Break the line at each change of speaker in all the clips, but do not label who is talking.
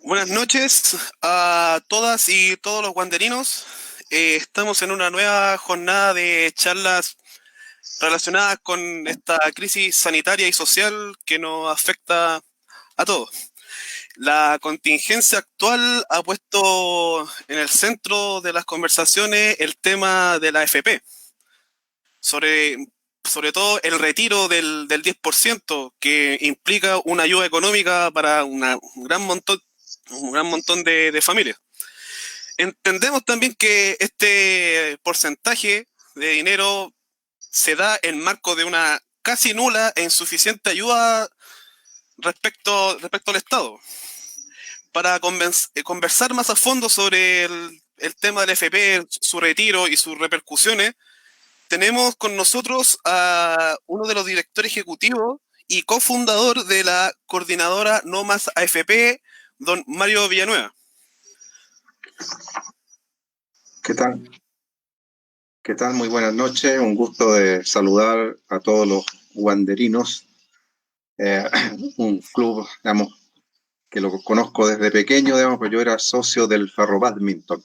Buenas noches a todas y todos los wanderinos. Estamos en una nueva jornada de charlas relacionadas con esta crisis sanitaria y social que nos afecta a todos. La contingencia actual ha puesto en el centro de las conversaciones el tema de la AFP, sobre todo el retiro del 10%, que implica una ayuda económica para un gran montón de familias. Entendemos también que este porcentaje de dinero se da en marco de una casi nula e insuficiente ayuda respecto al Estado. Para conversar más a fondo sobre el tema del FP, su retiro y sus repercusiones, tenemos con nosotros a uno de los directores ejecutivos y cofundador de la coordinadora No Más AFP, don Mario Villanueva.
¿Qué tal? ¿Qué tal? Muy buenas noches. Un gusto de saludar a todos los wanderinos. Un club, digamos, que lo conozco desde pequeño, digamos, pues yo era socio del Ferro Badminton.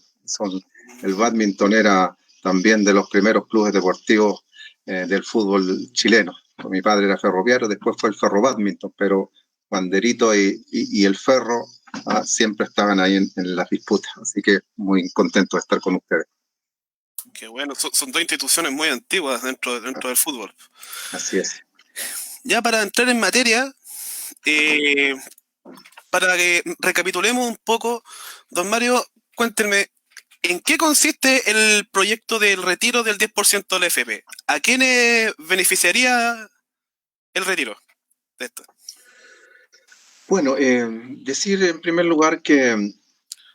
El badminton era también de los primeros clubes deportivos del fútbol chileno. Mi padre era ferroviario, después fue el Ferro Badminton, pero Wanderito y el Ferro siempre estaban ahí en las disputas. Así que muy contento de estar con ustedes.
Qué bueno, son dos instituciones muy antiguas dentro del fútbol.
Así es.
Ya para entrar en materia, para que recapitulemos un poco, don Mario, cuéntenme, ¿en qué consiste el proyecto del retiro del 10% del FP? ¿A quiénes beneficiaría el retiro de esto?
Bueno, decir en primer lugar que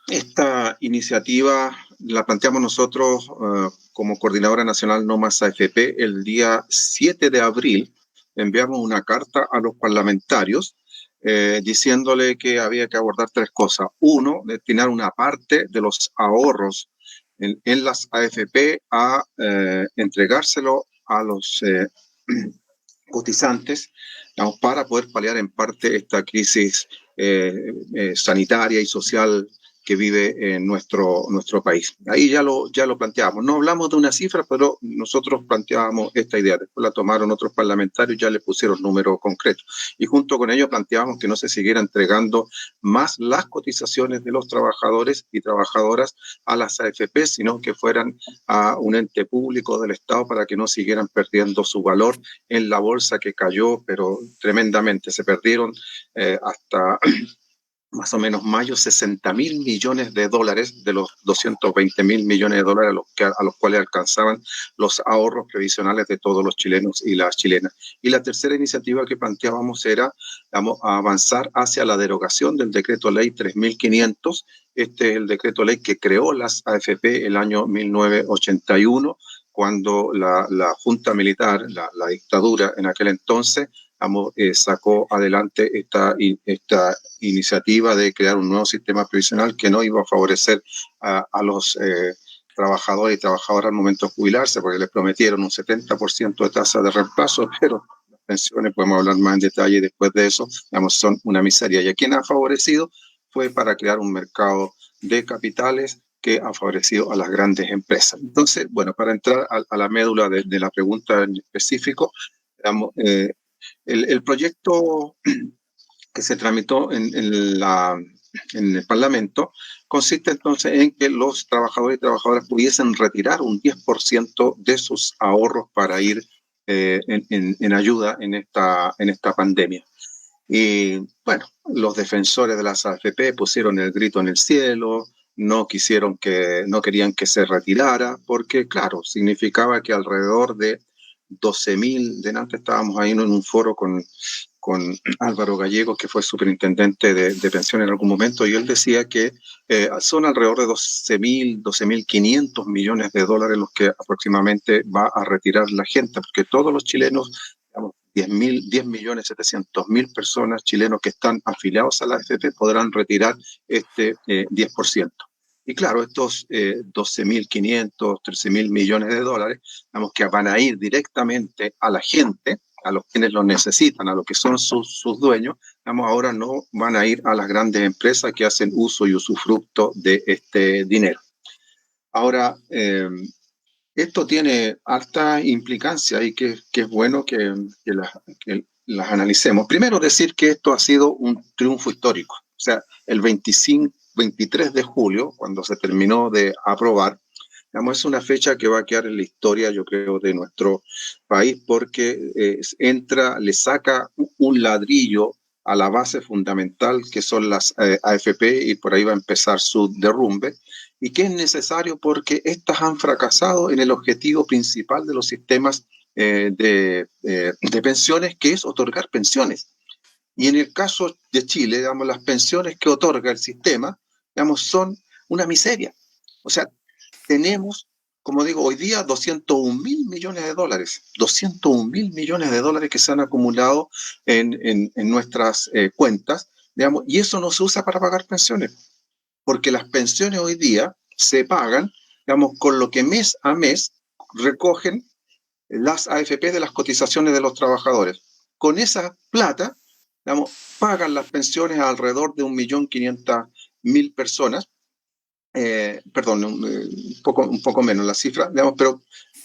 esta iniciativa la planteamos nosotros como Coordinadora Nacional No Más AFP el día 7 de abril. Enviamos una carta a los parlamentarios diciéndole que había que abordar tres cosas. Uno, destinar una parte de los ahorros en las AFP a entregárselo a los cotizantes, digamos, para poder paliar en parte esta crisis sanitaria y social que vive en nuestro país. Ahí ya lo planteamos. No hablamos de una cifra, pero nosotros planteábamos esta idea. Después la tomaron otros parlamentarios y ya le pusieron números concretos. Y junto con ello planteábamos que no se siguiera entregando más las cotizaciones de los trabajadores y trabajadoras a las AFP, sino que fueran a un ente público del Estado para que no siguieran perdiendo su valor en la bolsa, que cayó, pero tremendamente. Se perdieron hasta más o menos mayo 60.000 millones de dólares de los 220.000 millones de dólares a los cuales alcanzaban los ahorros previsionales de todos los chilenos y las chilenas. Y la tercera iniciativa que planteábamos era, vamos a avanzar hacia la derogación del decreto ley 3.500. Este es el decreto ley que creó las AFP el año 1981, cuando la junta militar, la dictadura en aquel entonces, sacó adelante esta iniciativa de crear un nuevo sistema previsional que no iba a favorecer a los trabajadores y trabajadoras al momento de jubilarse, porque les prometieron un 70% de tasa de reemplazo, pero las pensiones, podemos hablar más en detalle después de eso, digamos, son una miseria. Y a quien ha favorecido fue para crear un mercado de capitales que ha favorecido a las grandes empresas. Entonces, bueno, para entrar a la médula de la pregunta en específico, digamos, el proyecto que se tramitó en el Parlamento consiste entonces en que los trabajadores y trabajadoras pudiesen retirar un 10% de sus ahorros para ir en ayuda en esta pandemia. Y bueno, los defensores de las AFP pusieron el grito en el cielo, no querían que se retirara, porque claro, significaba que alrededor de 12.000, delante estábamos ahí en un foro con Álvaro Gallegos, que fue superintendente de pensiones en algún momento, y él decía que son alrededor de 12.500 millones de dólares los que aproximadamente va a retirar la gente, porque todos los chilenos, digamos, 10.700.000 personas chilenos que están afiliados a la AFP podrán retirar este 10%. Y claro, estos 12.500, 13.000 millones de dólares, digamos, que van a ir directamente a la gente, a los quienes lo necesitan, a los que son sus dueños, digamos, ahora no van a ir a las grandes empresas que hacen uso y usufructo de este dinero. Ahora, esto tiene harta implicancia y que es bueno que las analicemos. Primero, decir que esto ha sido un triunfo histórico. O sea, el 23 de julio, cuando se terminó de aprobar, digamos, es una fecha que va a quedar en la historia, yo creo, de nuestro país, porque le saca un ladrillo a la base fundamental que son las AFP, y por ahí va a empezar su derrumbe, y que es necesario porque estas han fracasado en el objetivo principal de los sistemas de pensiones, que es otorgar pensiones. Y en el caso de Chile, digamos, las pensiones que otorga el sistema, digamos, son una miseria. O sea, tenemos, como digo, hoy día 201.000 millones de dólares, 201.000 millones de dólares que se han acumulado en nuestras cuentas, digamos, y eso no se usa para pagar pensiones, porque las pensiones hoy día se pagan, digamos, con lo que mes a mes recogen las AFP de las cotizaciones de los trabajadores. Con esa plata, digamos, pagan las pensiones a alrededor de 1.500.000 personas, perdón, un poco menos la cifra, digamos, pero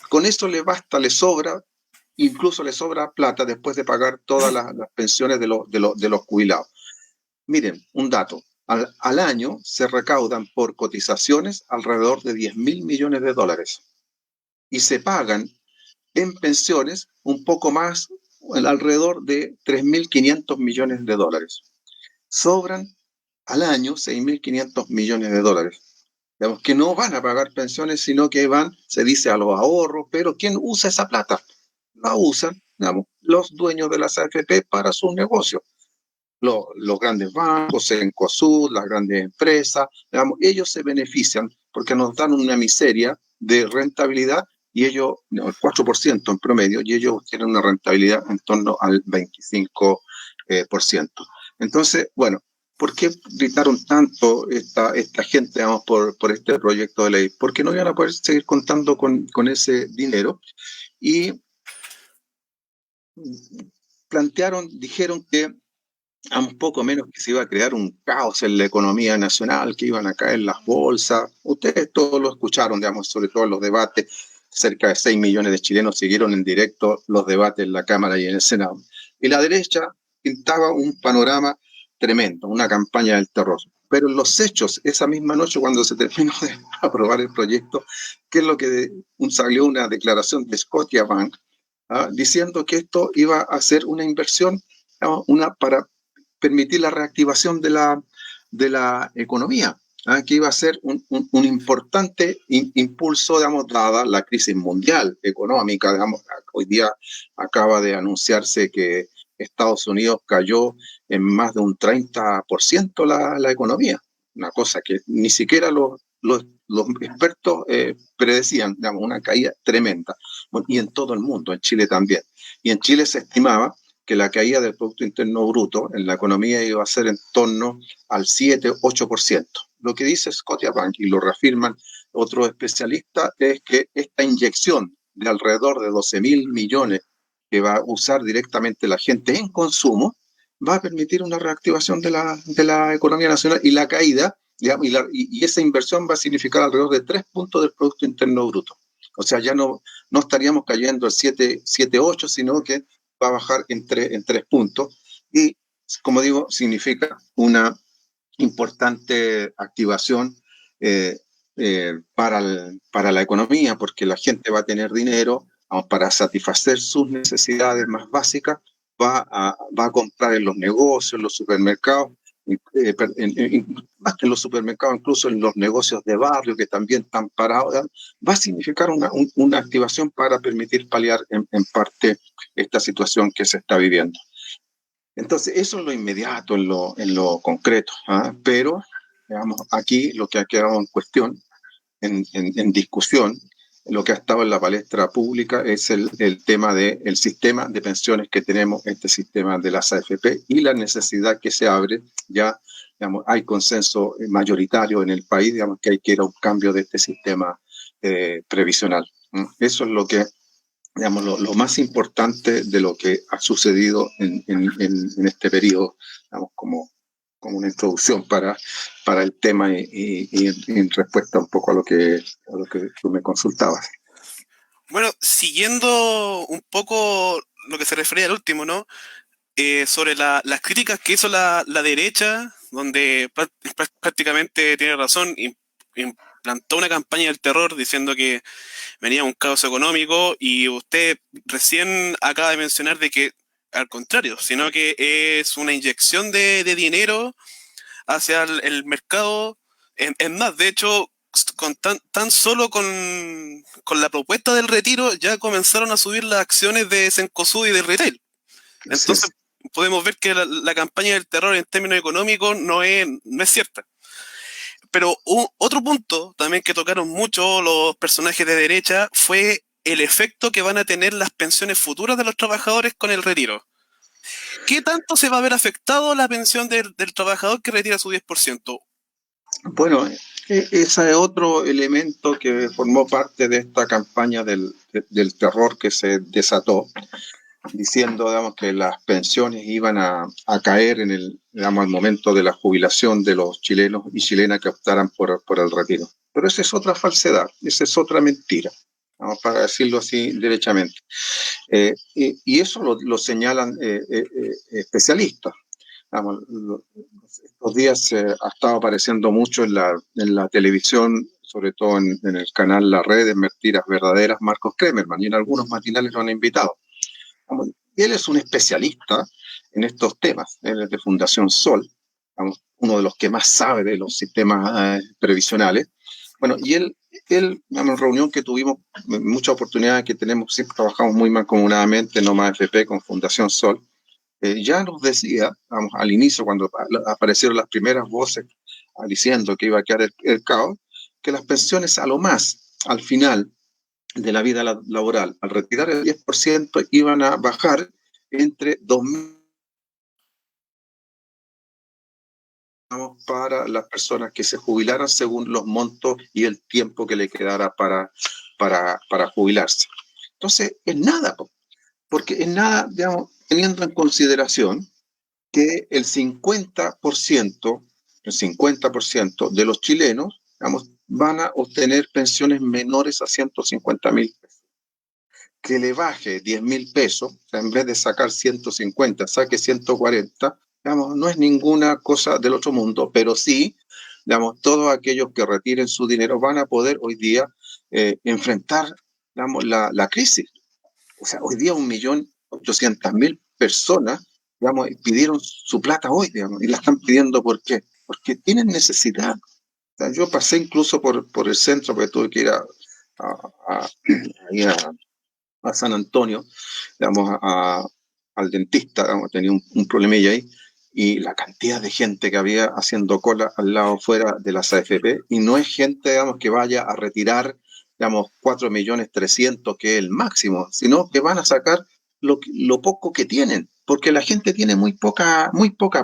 con eso le basta, le sobra, incluso le sobra plata después de pagar todas las pensiones de los jubilados. Miren, un dato, al año se recaudan por cotizaciones alrededor de 10.000 millones de dólares y se pagan en pensiones un poco más, alrededor de 3.500 millones de dólares. Sobran al año 6.500 millones de dólares. Digamos, que no van a pagar pensiones, sino que van, se dice, a los ahorros, pero ¿quién usa esa plata? La usan, digamos, los dueños de las AFP para sus negocios. Los grandes bancos, Cencosud, las grandes empresas, digamos, ellos se benefician porque nos dan una miseria de rentabilidad, y ellos, no, el 4% en promedio, y ellos tienen una rentabilidad en torno al 25%. Entonces, bueno, ¿por qué gritaron tanto esta gente, digamos, por este proyecto de ley? Porque no iban a poder seguir contando con ese dinero, y dijeron que a un poco menos que se iba a crear un caos en la economía nacional, que iban a caer las bolsas. Ustedes todos lo escucharon, digamos, sobre todo en los debates. Cerca de 6 millones de chilenos siguieron en directo los debates en la Cámara y en el Senado. Y la derecha pintaba un panorama tremendo, una campaña del terror. Pero en los hechos, esa misma noche, cuando se terminó de aprobar el proyecto, ¿qué es lo que salió? Una declaración de Scotiabank, diciendo que esto iba a ser una inversión, para permitir la reactivación de la economía, que iba a ser un importante impulso, digamos, dada la crisis mundial económica. Digamos, hoy día acaba de anunciarse que Estados Unidos cayó en más de un 30% la economía, una cosa que ni siquiera los expertos predecían, digamos, una caída tremenda. Bueno, y en todo el mundo, en Chile también. Y en Chile se estimaba que la caída del Producto Interno Bruto en la economía iba a ser en torno al 7-8%. Lo que dice Scotiabank, y lo reafirman otros especialistas, es que esta inyección de alrededor de 12.000 millones que va a usar directamente la gente en consumo va a permitir una reactivación de la economía nacional, y la caída, digamos, y esa inversión va a significar alrededor de 3 puntos del Producto Interno Bruto. O sea, ya no estaríamos cayendo al 7-8, sino que va a bajar en 3 puntos, y, como digo, significa una importante activación para la economía, porque la gente va a tener dinero para satisfacer sus necesidades más básicas, va a comprar en los negocios, en los supermercados, más que en los supermercados, incluso en los negocios de barrio que también están parados. Va a significar una activación para permitir paliar en parte esta situación que se está viviendo. Entonces, eso es lo inmediato, en lo concreto, pero, digamos, aquí lo que ha quedado en cuestión, en discusión, lo que ha estado en la palestra pública es el tema del sistema de pensiones que tenemos, este sistema de las AFP, y la necesidad que se abre ya digamos, hay consenso mayoritario en el país, digamos, que hay que ir a un cambio de este sistema previsional. Eso es lo que, digamos, lo más importante de lo que ha sucedido en este periodo, digamos, como una introducción para el tema y en respuesta un poco a lo que tú me consultabas.
Bueno, siguiendo un poco lo que se refería al último, ¿no? Sobre las críticas que hizo la derecha, donde prácticamente tiene razón, implantó una campaña del terror diciendo que venía un caos económico, y usted recién acaba de mencionar de que al contrario, sino que es una inyección de dinero hacia el mercado. Es más, de hecho, con tan solo con la propuesta del retiro ya comenzaron a subir las acciones de Cencosud y de Retail.
Así
Entonces
es.
podemos ver que la campaña del terror en términos económicos no es cierta. Pero otro punto también que tocaron mucho los personajes de derecha fue el efecto que van a tener las pensiones futuras de los trabajadores con el retiro. ¿Qué tanto se va a ver afectado la pensión del trabajador que retira su 10%?
Bueno, ese es otro elemento que formó parte de esta campaña del terror que se desató, diciendo, digamos, que las pensiones iban a caer en digamos, al momento de la jubilación de los chilenos y chilenas que optaran por el retiro. Pero esa es otra falsedad, esa es otra mentira, vamos, para decirlo así derechamente. Y eso lo señalan especialistas. Vamos, estos días ha estado apareciendo mucho en la televisión, sobre todo en el canal La Red de Mentiras Verdaderas, Marcos Kremerman, y en algunos matinales lo han invitado. Vamos, y él es un especialista en estos temas, él es de Fundación Sol, vamos, uno de los que más sabe de los sistemas previsionales. Bueno, y él en reunión que tuvimos, muchas oportunidades que tenemos, siempre trabajamos muy mancomunadamente, no más FP con Fundación Sol, ya nos decía, vamos, al inicio, cuando aparecieron las primeras voces diciendo que iba a quedar el caos, que las pensiones a lo más, al final de la vida laboral, al retirar el 10%, iban a bajar entre 2.000 para las personas que se jubilaran según los montos y el tiempo que le quedara para jubilarse. Entonces, es nada, porque es nada, digamos, teniendo en consideración que el 50% de los chilenos, digamos, van a obtener pensiones menores a 150.000 pesos. Que le baje 10.000 pesos, o sea, en vez de sacar 150, saque 140, digamos, no es ninguna cosa del otro mundo, pero sí, digamos, todos aquellos que retiren su dinero van a poder hoy día enfrentar, digamos, la crisis. O sea, hoy día 1.800.000 personas, digamos, pidieron su plata hoy, digamos, y la están pidiendo ¿por qué? Porque tienen necesidad. O sea, yo pasé incluso por el centro, porque tuve que ir a San Antonio, digamos, al dentista, digamos, tenía un problemilla ahí, y la cantidad de gente que había haciendo cola al lado fuera de las AFP, y no es gente, digamos, que vaya a retirar, digamos, 4.300.000, que es el máximo, sino que van a sacar lo poco que tienen, porque la gente tiene muy poca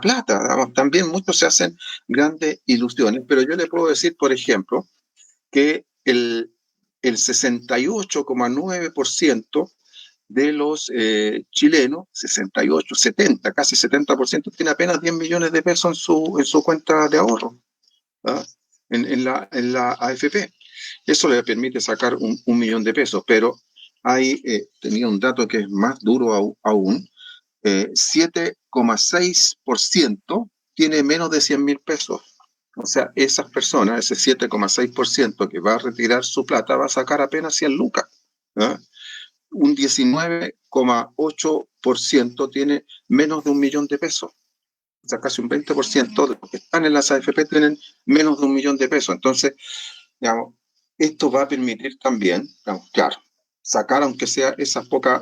plata, digamos. También muchos se hacen grandes ilusiones, pero yo le puedo decir, por ejemplo, que el 68,9% de los chilenos, 68, 70, casi 70%, tiene apenas 10 millones de pesos en su cuenta de ahorro, ¿ah? En la AFP. Eso le permite sacar un millón de pesos, pero tenía un dato que es más duro aún, 7,6% tiene menos de 100.000 pesos. O sea, esas personas, ese 7,6% que va a retirar su plata, va a sacar apenas 100 lucas. ¿Ah? Un 19,8% tiene menos de 1.000.000 de pesos. O sea, casi un 20% de los que están en las AFP tienen menos de 1.000.000 de pesos. Entonces, digamos, esto va a permitir también, digamos, claro, sacar aunque sea esa poca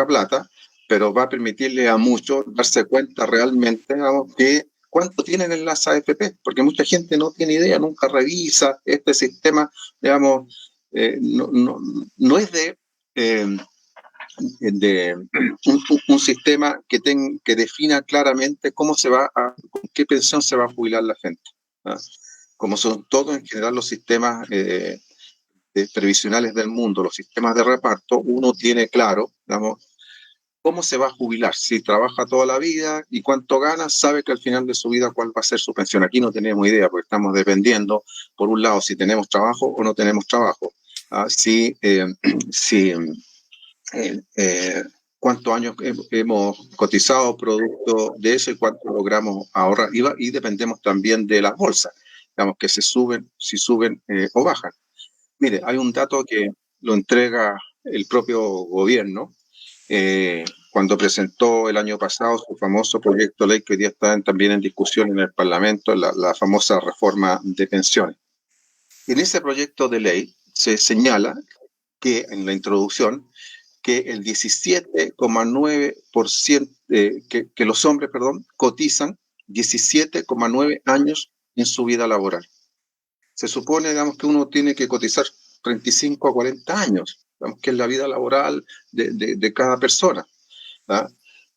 plata, pero va a permitirle a muchos darse cuenta realmente, digamos, que cuánto tienen en las AFP, porque mucha gente no tiene idea, nunca revisa este sistema, digamos, no es de un sistema que defina claramente con qué pensión se va a jubilar la gente. ¿Ah? Como son todos en general los sistemas previsionales del mundo, los sistemas de reparto, uno tiene claro, digamos, cómo se va a jubilar, si trabaja toda la vida y cuánto gana, sabe que al final de su vida cuál va a ser su pensión. Aquí no tenemos idea porque estamos dependiendo, por un lado, si tenemos trabajo o no tenemos trabajo. Si cuántos años hemos cotizado producto de eso y cuánto logramos ahorrar. Y dependemos también de las bolsas, digamos, que si suben o bajan. Mire, hay un dato que lo entrega el propio gobierno cuando presentó el año pasado su famoso proyecto de ley que hoy día está también en discusión en el Parlamento, la famosa reforma de pensiones. En ese proyecto de ley se señala que en la introducción que el 17,9% que los hombres, cotizan 17,9 años en su vida laboral. Se supone, digamos, que uno tiene que cotizar 35 a 40 años, digamos, que es la vida laboral de cada persona. ¿Ah?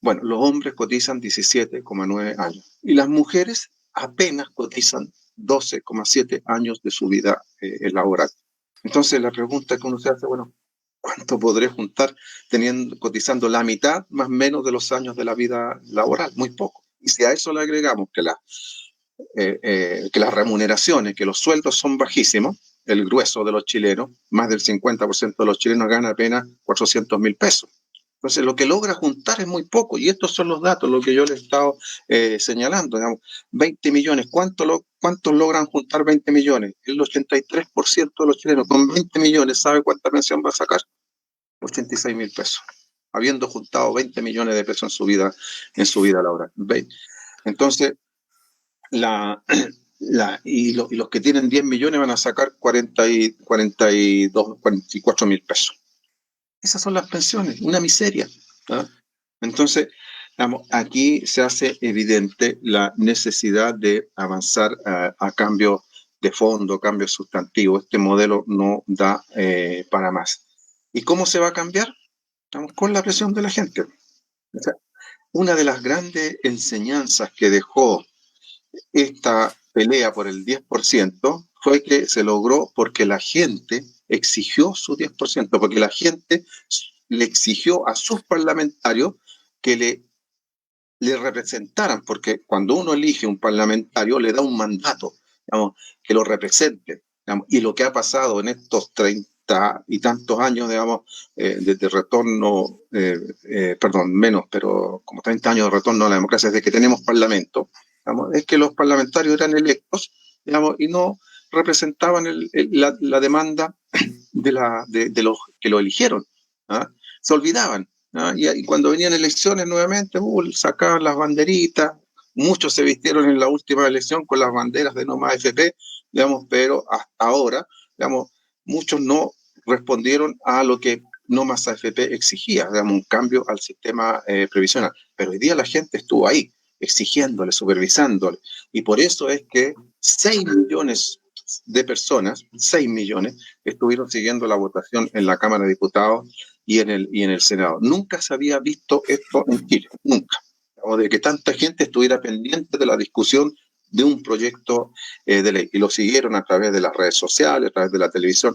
Bueno, los hombres cotizan 17,9 años y las mujeres apenas cotizan 12,7 años de su vida laboral. Entonces la pregunta que uno se hace, bueno, ¿cuánto podré juntar cotizando la mitad más o menos de los años de la vida laboral? Muy poco. Y si a eso le agregamos que las remuneraciones, que los sueldos son bajísimos, el grueso de los chilenos, más del 50% de los chilenos gana apenas 400.000 pesos. Entonces, lo que logra juntar es muy poco, y estos son los datos, lo que yo les he estado señalando, digamos, 20 millones, ¿cuántos logran juntar 20 millones? El 83% de los chilenos con 20 millones, ¿sabe cuánta pensión va a sacar? 86.000 pesos, habiendo juntado 20 millones de pesos en su vida laboral. Entonces, y los que tienen 10 millones van a sacar 44.000 pesos. Esas son las pensiones, una miseria. ¿Ah? Entonces, aquí se hace evidente la necesidad de avanzar a cambios de fondo, cambios sustantivos. Este modelo no da para más. ¿Y cómo se va a cambiar? Con la presión de la gente. O sea, una de las grandes enseñanzas que dejó esta pelea por el 10% fue que se logró porque la gente exigió su 10%, porque la gente le exigió a sus parlamentarios que le representaran, porque cuando uno elige un parlamentario le da un mandato, digamos, que lo represente. Digamos, y lo que ha pasado en estos 30 y tantos años, digamos, desde retorno, perdón, menos, pero como 30 años de retorno a la democracia, desde que tenemos parlamento, digamos, es que los parlamentarios eran electos, digamos, y no representaban la demanda de los que lo eligieron. ¿Ah? Se olvidaban. ¿Ah? Y cuando venían elecciones nuevamente, sacaban las banderitas, muchos se vistieron en la última elección con las banderas de No Más AFP, digamos, pero hasta ahora, digamos, muchos no respondieron a lo que No Más AFP exigía, digamos, un cambio al sistema previsional. Pero hoy día la gente estuvo ahí, exigiéndole, supervisándole, y por eso es que 6 millones de personas, 6 millones, estuvieron siguiendo la votación en la Cámara de Diputados y en el Senado. Nunca se había visto esto en Chile, nunca. O de que tanta gente estuviera pendiente de la discusión de un proyecto de ley. Y lo siguieron a través de las redes sociales, a través de la televisión.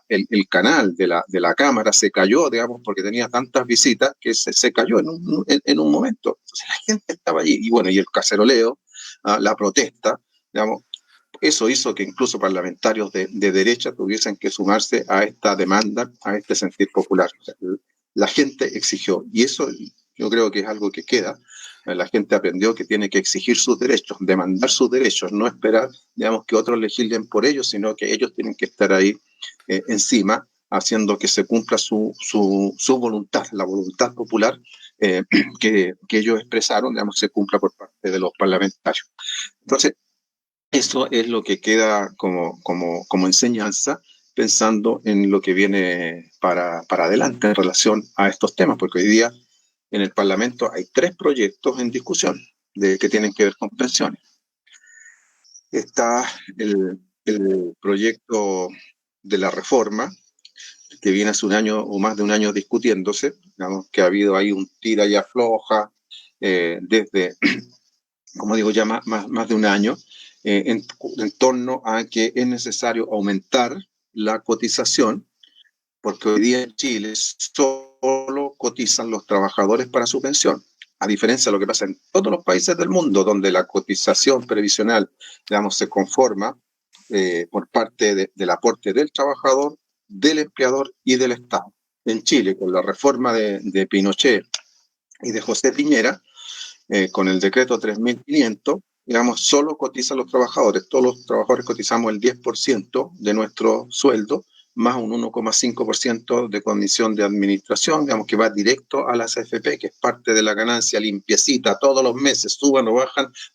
El canal de la Cámara se cayó, digamos, porque tenía tantas visitas que se cayó en un momento. Entonces la gente estaba allí. Y bueno, y el caceroleo, la protesta, digamos, eso hizo que incluso parlamentarios de derecha tuviesen que sumarse a esta demanda, a este sentir popular. O sea, la gente exigió, y eso yo creo que es algo que queda. La gente aprendió que tiene que exigir sus derechos, demandar sus derechos, no esperar, digamos, que otros legislen por ellos, sino que ellos tienen que estar ahí encima, haciendo que se cumpla su voluntad, la voluntad popular que ellos expresaron, digamos, se cumpla por parte de los parlamentarios. Entonces, eso es lo que queda como enseñanza, pensando en lo que viene para adelante en relación a estos temas, porque hoy día en el Parlamento hay 3 proyectos en discusión que tienen que ver con pensiones. Está el proyecto de la reforma, que viene hace un año o más de un año discutiéndose, digamos, que ha habido ahí un tira y afloja desde, como digo, ya más de un año, en torno a que es necesario aumentar la cotización, porque hoy día en Chile solo cotizan los trabajadores para su pensión, a diferencia de lo que pasa en todos los países del mundo, donde la cotización previsional, digamos, se conforma por parte del aporte del trabajador, del empleador y del Estado. En Chile, con la reforma de Pinochet y de José Piñera, con el decreto 3.500, digamos, solo cotizan los trabajadores. Todos los trabajadores cotizamos el 10% de nuestro sueldo, más un 1,5% de comisión de administración, digamos, que va directo a las AFP, que es parte de la ganancia limpiecita, todos los meses, suban o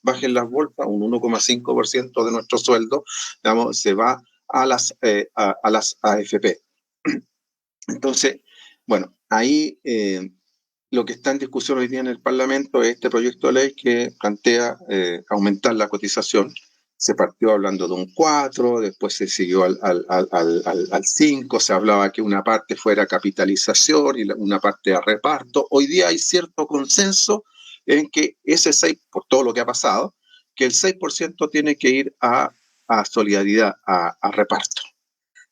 bajen las bolsas, un 1,5% de nuestro sueldo, digamos, se va a las AFP. Entonces, bueno, ahí lo que está en discusión hoy día en el Parlamento es este proyecto de ley que plantea aumentar la cotización. Se partió hablando de un 4, después se siguió al 5, se hablaba que una parte fuera capitalización y una parte a reparto. Hoy día hay cierto consenso en que ese 6, por todo lo que ha pasado, que el 6% tiene que ir a solidaridad, a reparto.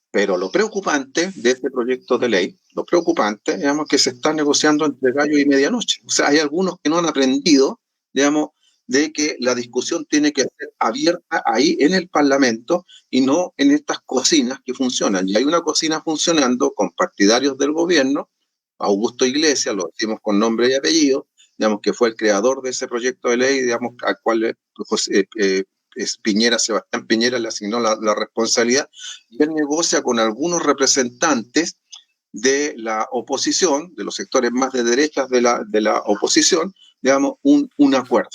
Pero lo preocupante de este proyecto de ley, lo preocupante, digamos, que se está negociando entre gallo y medianoche. O sea, hay algunos que no han aprendido, digamos, de que la discusión tiene que ser abierta ahí en el Parlamento y no en estas cocinas que funcionan. Y hay una cocina funcionando con partidarios del gobierno, Augusto Iglesias, lo decimos con nombre y apellido, digamos, que fue el creador de ese proyecto de ley, digamos, al cual Piñera, Sebastián Piñera le asignó la responsabilidad, y él negocia con algunos representantes de la oposición, de los sectores más de derechas de la oposición, digamos, un acuerdo.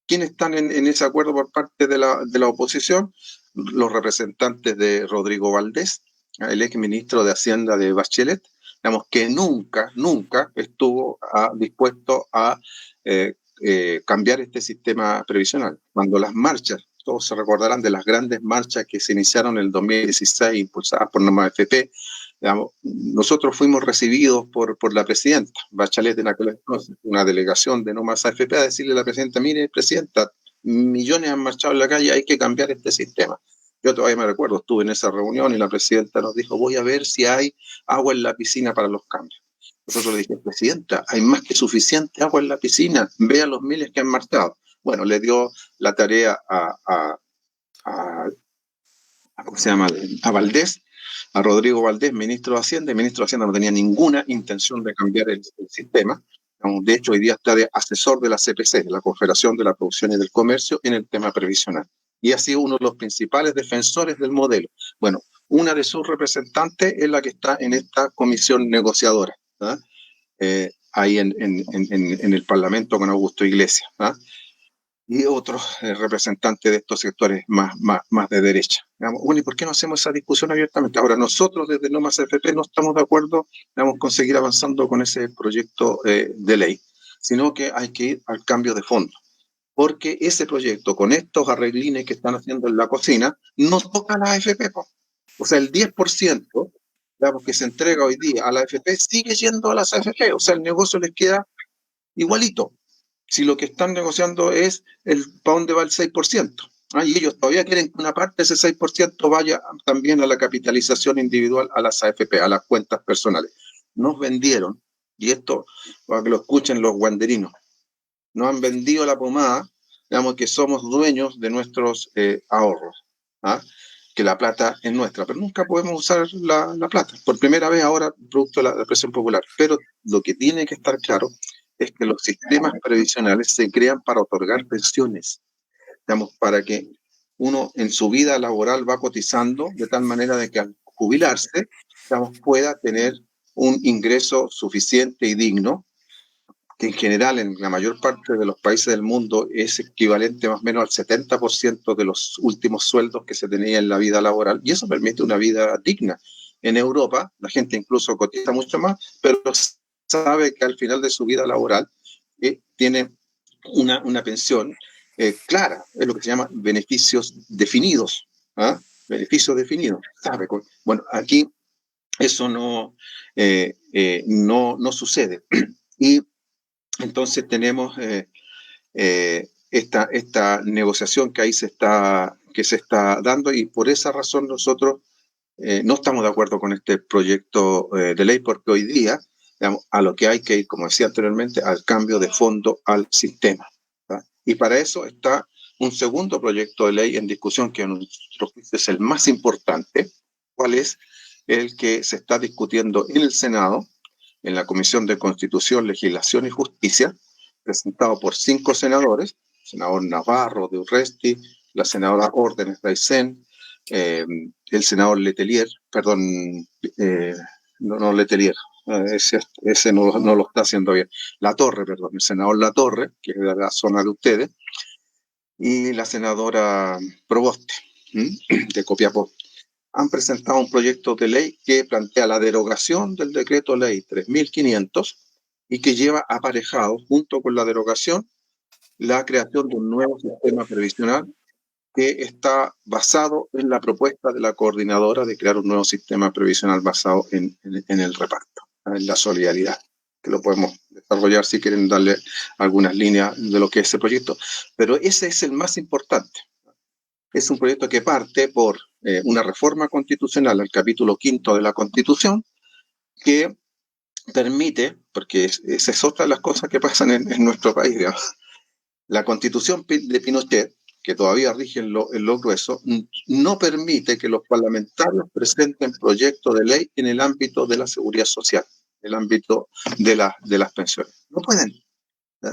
¿Quiénes están en ese acuerdo por parte de la oposición? Los representantes de Rodrigo Valdés, el ex ministro de Hacienda de Bachelet, digamos, que nunca estuvo dispuesto a cambiar este sistema previsional. Cuando las marchas, todos se recordarán de las grandes marchas que se iniciaron en el 2016, impulsadas por Norma FP, digamos, nosotros fuimos recibidos por la presidenta Bachelet en aquel entonces, una delegación de No Más AFP, a decirle a la presidenta: mire, presidenta, millones han marchado en la calle, hay que cambiar este sistema. Yo todavía me recuerdo, estuve en esa reunión y la presidenta nos dijo: voy a ver si hay agua en la piscina para los cambios. Nosotros le dijimos: presidenta, hay más que suficiente agua en la piscina, vea los miles que han marchado. Bueno, le dio la tarea ¿cómo se llama?, a Valdés, a Rodrigo Valdés, ministro de Hacienda. El ministro de Hacienda no tenía ninguna intención de cambiar el sistema. De hecho, hoy día está de asesor de la CPC, de la Confederación de la Producción y del Comercio, en el tema previsional. Y ha sido uno de los principales defensores del modelo. Bueno, una de sus representantes es la que está en esta comisión negociadora, ahí en el Parlamento con Augusto Iglesias, y otros representantes de estos sectores más de derecha. Digamos, bueno, ¿y por qué no hacemos esa discusión abiertamente? Ahora, nosotros desde No Más AFP no estamos de acuerdo, digamos, con seguir avanzando con ese proyecto de ley, sino que hay que ir al cambio de fondo, porque ese proyecto, con estos arreglines que están haciendo en la cocina, no toca a la AFP. O sea, el 10%, digamos, que se entrega hoy día a la AFP sigue yendo a las AFP, o sea, el negocio les queda igualito. Si lo que están negociando es para dónde va el 6%. Y ellos todavía quieren que una parte de ese 6% vaya también a la capitalización individual, a las AFP, a las cuentas personales. Nos vendieron, y esto para que lo escuchen los guanderinos, nos han vendido la pomada, digamos, que somos dueños de nuestros ahorros, que la plata es nuestra, pero nunca podemos usar la plata. Por primera vez ahora, producto de la presión popular. Pero lo que tiene que estar claro es que los sistemas previsionales se crean para otorgar pensiones, digamos, para que uno en su vida laboral va cotizando de tal manera de que al jubilarse, digamos, pueda tener un ingreso suficiente y digno, que en general en la mayor parte de los países del mundo es equivalente más o menos al 70% de los últimos sueldos que se tenía en la vida laboral, y eso permite una vida digna. En Europa la gente incluso cotiza mucho más, pero sabe que al final de su vida laboral tiene una pensión clara, es lo que se llama beneficios definidos, beneficios definidos, ¿sabe? Bueno, aquí eso no sucede. Y entonces tenemos esta negociación que ahí se está dando, y por esa razón nosotros no estamos de acuerdo con este proyecto de ley, porque hoy día, digamos, a lo que hay que ir, como decía anteriormente, al cambio de fondo al sistema, ¿tá? Y para eso está un segundo proyecto de ley en discusión, que a nuestro juicio es el más importante, cuál es el que se está discutiendo en el Senado, en la Comisión de Constitución, Legislación y Justicia, presentado por 5 senadores: el senador Navarro de Urresti, la senadora Órdenes de Aysén, el senador Letelier, perdón, no Letelier, ese no lo está haciendo bien, Latorre, perdón, el senador Latorre, que es de la zona de ustedes, y la senadora Proboste, de Copiapó. Han presentado un proyecto de ley que plantea la derogación del decreto ley 3500 y que lleva aparejado, junto con la derogación, la creación de un nuevo sistema previsional que está basado en la propuesta de la coordinadora de crear un nuevo sistema previsional basado en el reparto, en la solidaridad, que lo podemos desarrollar si quieren darle algunas líneas de lo que es ese proyecto. Pero ese es el más importante. Es un proyecto que parte por una reforma constitucional al capítulo 5 de la Constitución, que permite, porque esa es otra de las cosas que pasan en nuestro país, digamos. La Constitución de Pinochet, que todavía rige en lo grueso, no permite que los parlamentarios presenten proyectos de ley en el ámbito de la seguridad social, en el ámbito de las pensiones. No pueden.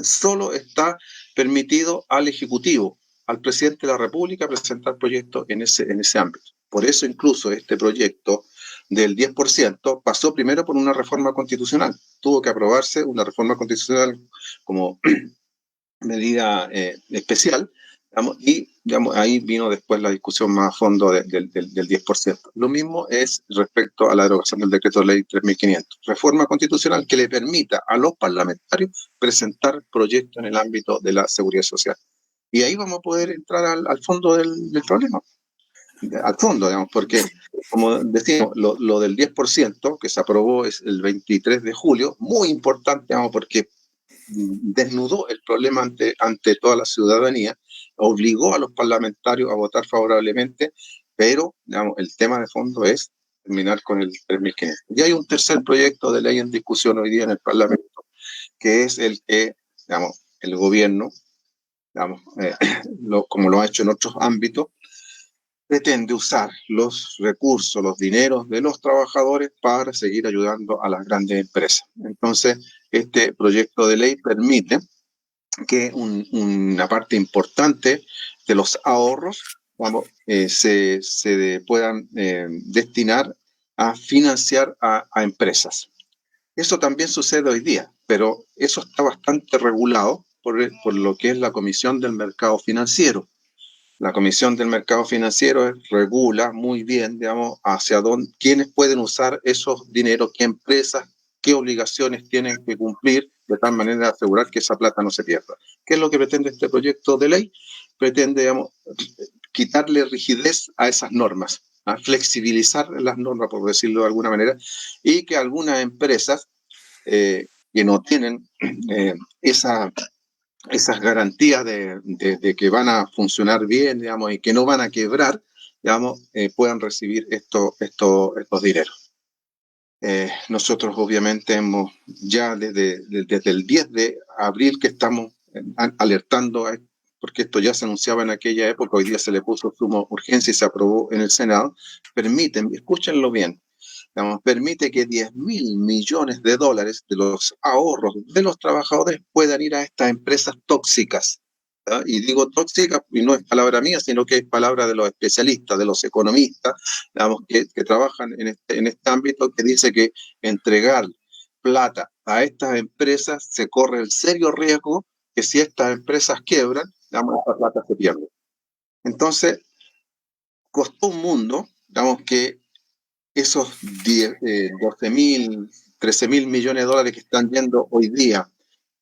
Solo está permitido al Ejecutivo, al presidente de la República, presentar proyectos en ese ámbito. Por eso incluso este proyecto del 10% pasó primero por una reforma constitucional. Tuvo que aprobarse una reforma constitucional como medida especial, digamos, y digamos, ahí vino después la discusión más a fondo del 10%. Lo mismo es respecto a la derogación del decreto de ley 3500. Reforma constitucional que le permita a los parlamentarios presentar proyectos en el ámbito de la seguridad social. Y ahí vamos a poder entrar al fondo del problema. Al fondo, digamos, porque, como decimos, lo del 10% que se aprobó es el 23 de julio, muy importante, digamos, porque desnudó el problema ante toda la ciudadanía, obligó a los parlamentarios a votar favorablemente, pero digamos, el tema de fondo es terminar con el 3500. Y hay un tercer proyecto de ley en discusión hoy día en el Parlamento, que es el que, digamos, el gobierno, digamos, como lo ha hecho en otros ámbitos, pretende usar los recursos, los dineros de los trabajadores para seguir ayudando a las grandes empresas. Entonces, este proyecto de ley permite que una parte importante de los ahorros, vamos, se puedan destinar a financiar a empresas. Eso también sucede hoy día, pero eso está bastante regulado por lo que es la Comisión del Mercado Financiero. La Comisión del Mercado Financiero regula muy bien, digamos, hacia dónde, quiénes pueden usar esos dineros, qué empresas, qué obligaciones tienen que cumplir, de tal manera de asegurar que esa plata no se pierda. ¿Qué es lo que pretende este proyecto de ley? Pretende, digamos, quitarle rigidez a esas normas, a flexibilizar las normas, por decirlo de alguna manera, y que algunas empresas que no tienen esas garantías de que van a funcionar bien, digamos, y que no van a quebrar, digamos, puedan recibir estos dineros. Nosotros obviamente hemos ya desde el 10 de abril que estamos alertando, porque esto ya se anunciaba en aquella época, hoy día se le puso suma urgencia y se aprobó en el Senado, permiten, escúchenlo bien, digamos, permite que 10.000 millones de dólares de los ahorros de los trabajadores puedan ir a estas empresas tóxicas. ¿Ya? Y digo tóxicas, y no es palabra mía, sino que es palabra de los especialistas, de los economistas, digamos, que trabajan en este ámbito, que dice que entregar plata a estas empresas se corre el serio riesgo que si estas empresas quiebran, digamos, esta plata se pierde. Entonces, costó un mundo, digamos, que esos 12.000, 13.000 millones de dólares que están yendo hoy día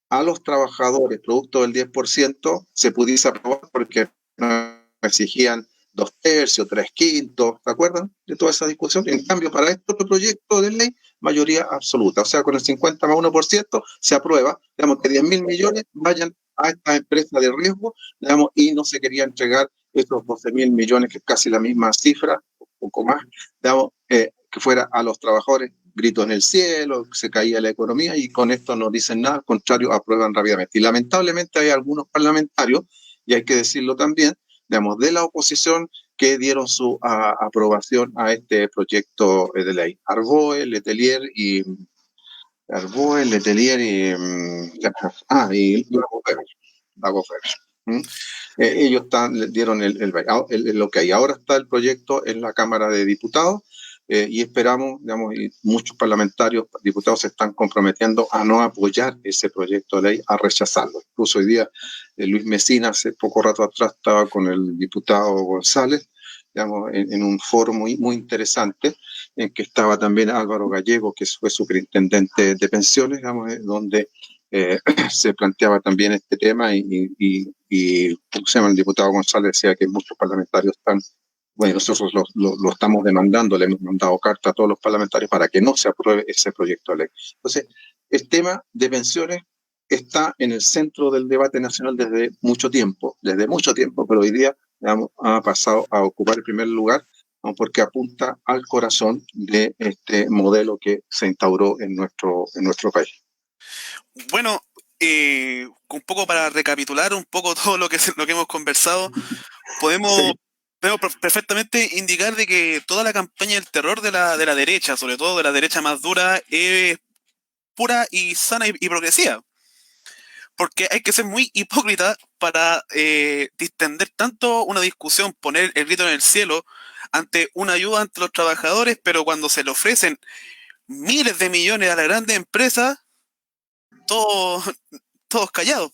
a los trabajadores, producto del 10%, se pudiese aprobar porque no exigían 2/3, 3/5, ¿se acuerdan de toda esa discusión? En cambio, para este otro proyecto de ley, mayoría absoluta, o sea, con el 50+1% se aprueba, digamos, que 10.000 millones vayan a esta empresa de riesgo, digamos, y no se quería entregar esos 12.000 millones, que es casi la misma cifra, un poco más, digamos, que fuera a los trabajadores, grito en el cielo, se caía la economía, y con esto no dicen nada, al contrario, aprueban rápidamente. Y lamentablemente hay algunos parlamentarios, y hay que decirlo también, digamos, de la oposición, que dieron su aprobación a este proyecto de ley. Arboe, Letelier y Lago Feber. ¿Mm? Ellos dieron el ok. Ahora está el proyecto en la Cámara de Diputados, y esperamos, digamos, y muchos parlamentarios, diputados se están comprometiendo a no apoyar ese proyecto de ley, a rechazarlo. Incluso hoy día Luis Mesina, hace poco rato atrás, estaba con el diputado González, digamos, en un foro muy, muy interesante, en que estaba también Álvaro Gallego, que fue superintendente de pensiones, digamos, donde se planteaba también este tema, ¿cómo se llama? El diputado González decía que muchos parlamentarios están, bueno, nosotros lo estamos demandando, le hemos mandado carta a todos los parlamentarios para que no se apruebe ese proyecto de ley. Entonces, el tema de pensiones está en el centro del debate nacional desde mucho tiempo, pero hoy día, digamos, ha pasado a ocupar el primer lugar, ¿no? Porque apunta al corazón de este modelo que se instauró en nuestro país.
Bueno, un poco para recapitular un poco todo lo que hemos conversado, podemos,
Sí.
podemos perfectamente indicar de que toda la campaña del terror de la derecha, sobre todo de la derecha más dura, es pura y sana y progresiva. Porque hay que ser muy hipócrita para distender tanto una discusión, poner el grito en el cielo ante una ayuda ante los trabajadores, pero cuando se le ofrecen miles de millones a las grandes empresas, todos, todos callados,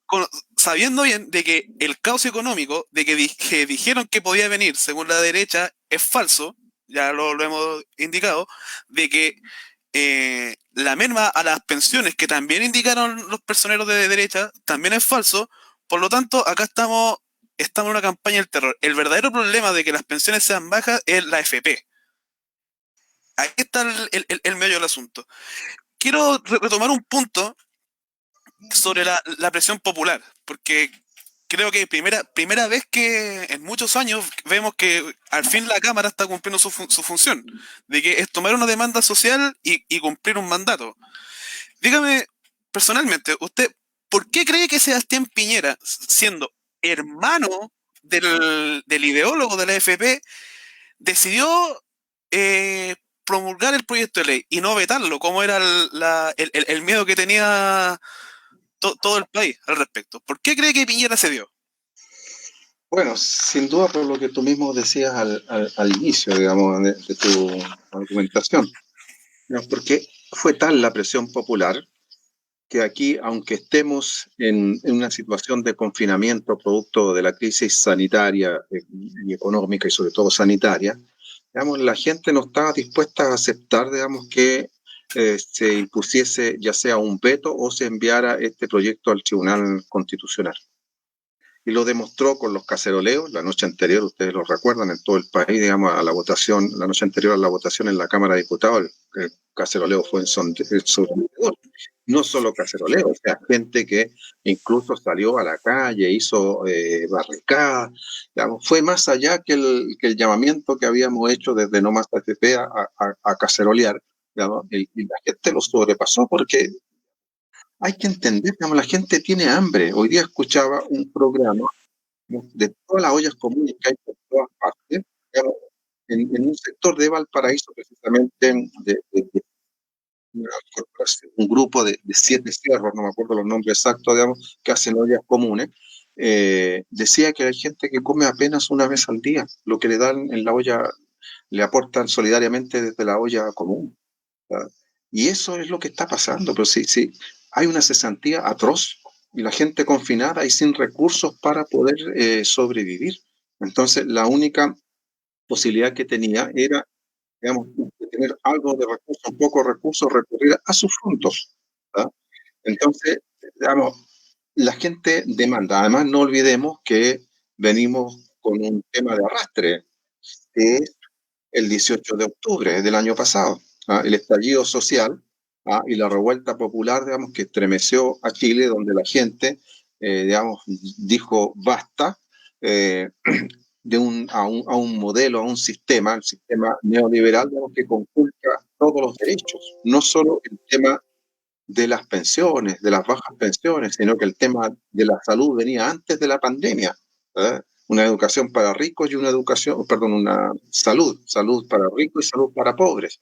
con, sabiendo bien de que el caos económico, de que dijeron que podía venir según la derecha, es falso, ya lo hemos indicado, de que la merma a las pensiones que también indicaron los personeros de derecha también es falso. Por lo tanto, acá estamos en una campaña del terror. El verdadero problema de que las pensiones sean bajas es la FP. Ahí está el meollo del asunto. Quiero retomar un punto sobre la presión popular, porque creo que primera vez que en muchos años vemos que al fin la Cámara está cumpliendo su función, de que es tomar una demanda social y cumplir un mandato. Dígame, personalmente, usted, ¿por qué cree que Sebastián Piñera, siendo hermano del ideólogo de la AFP, decidió promulgar el proyecto de ley y no vetarlo, como era el miedo que tenía todo el país al respecto? ¿Por qué cree que Piñera cedió?
Bueno, sin duda por lo que tú mismo decías al inicio, digamos, de tu argumentación, ¿no? Porque fue tal la presión popular que aquí, aunque estemos en una situación de confinamiento producto de la crisis sanitaria y económica, y sobre todo sanitaria, digamos, la gente no estaba dispuesta a aceptar, digamos, que se impusiese ya sea un veto o se enviara este proyecto al Tribunal Constitucional. Y lo demostró con los caceroleos la noche anterior, ustedes lo recuerdan, en todo el país, digamos, a la votación, la noche anterior a la votación en la Cámara de Diputados, el caceroleo fue ensordecedor. No solo caceroleo, o sea, gente que incluso salió a la calle, hizo barricadas, digamos, fue más allá que el llamamiento que habíamos hecho desde No Más AFP a cacerolear, digamos, y la gente lo sobrepasó porque hay que entender, digamos, la gente tiene hambre. Hoy día escuchaba un programa, ¿no?, de todas las ollas comunes que hay por todas partes, digamos, en un sector de Valparaíso, precisamente, de una un grupo de 7 cerros, no me acuerdo los nombres exactos, digamos, que hacen ollas comunes. Decía que hay gente que come apenas una vez al día, lo que le dan en la olla, le aportan solidariamente desde la olla común. ¿Verdad? Y eso es lo que está pasando, pero sí, hay una cesantía atroz y la gente confinada y sin recursos para poder sobrevivir. Entonces, la única posibilidad que tenía era, digamos, de tener algo de recursos, un poco de recursos, recurrir a sus fondos. ¿Verdad? Entonces, digamos, la gente demanda. Además, no olvidemos que venimos con un tema de arrastre, que es el 18 de octubre del año pasado, el estallido social y la revuelta popular, digamos, que estremeció a Chile, donde la gente, digamos, dijo basta a un modelo, a un sistema, el sistema neoliberal, digamos, que conculca todos los derechos, no solo el tema de las pensiones, de las bajas pensiones, sino que el tema de la salud venía antes de la pandemia. Una educación para ricos y una salud para ricos y salud para pobres.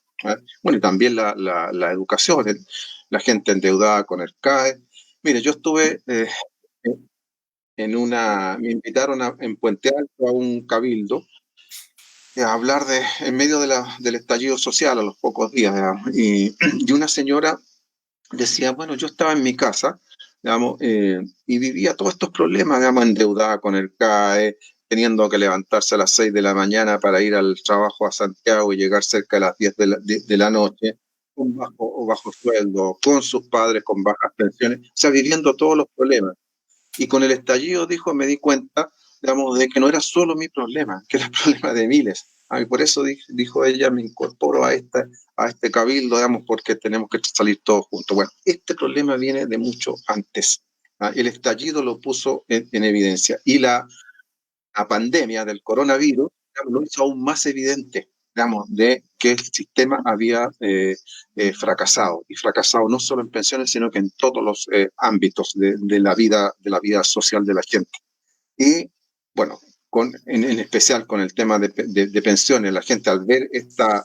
Bueno, y también la educación, la gente endeudada con el CAE. Mire, yo estuve me invitaron en Puente Alto a un cabildo a hablar en medio del estallido social a los pocos días, digamos, y una señora decía, bueno, yo estaba en mi casa, digamos, y vivía todos estos problemas, digamos, endeudada con el CAE, teniendo que levantarse a las 6 de la mañana para ir al trabajo a Santiago y llegar cerca de las 10 de la noche, con bajo sueldo, con sus padres con bajas pensiones, o sea, viviendo todos los problemas. Y con el estallido, dijo, me di cuenta, digamos, de que no era solo mi problema, que era el problema de miles. Y por eso, dijo ella, me incorporo a este cabildo, digamos, porque tenemos que salir todos juntos. Bueno, este problema viene de mucho antes. El estallido lo puso en evidencia. Y la pandemia del coronavirus, digamos, lo hizo aún más evidente, digamos, de que el sistema había fracasado. Y fracasado no solo en pensiones, sino que en todos los ámbitos de la vida social de la gente. Y, bueno, en especial con el tema de pensiones, la gente al ver esta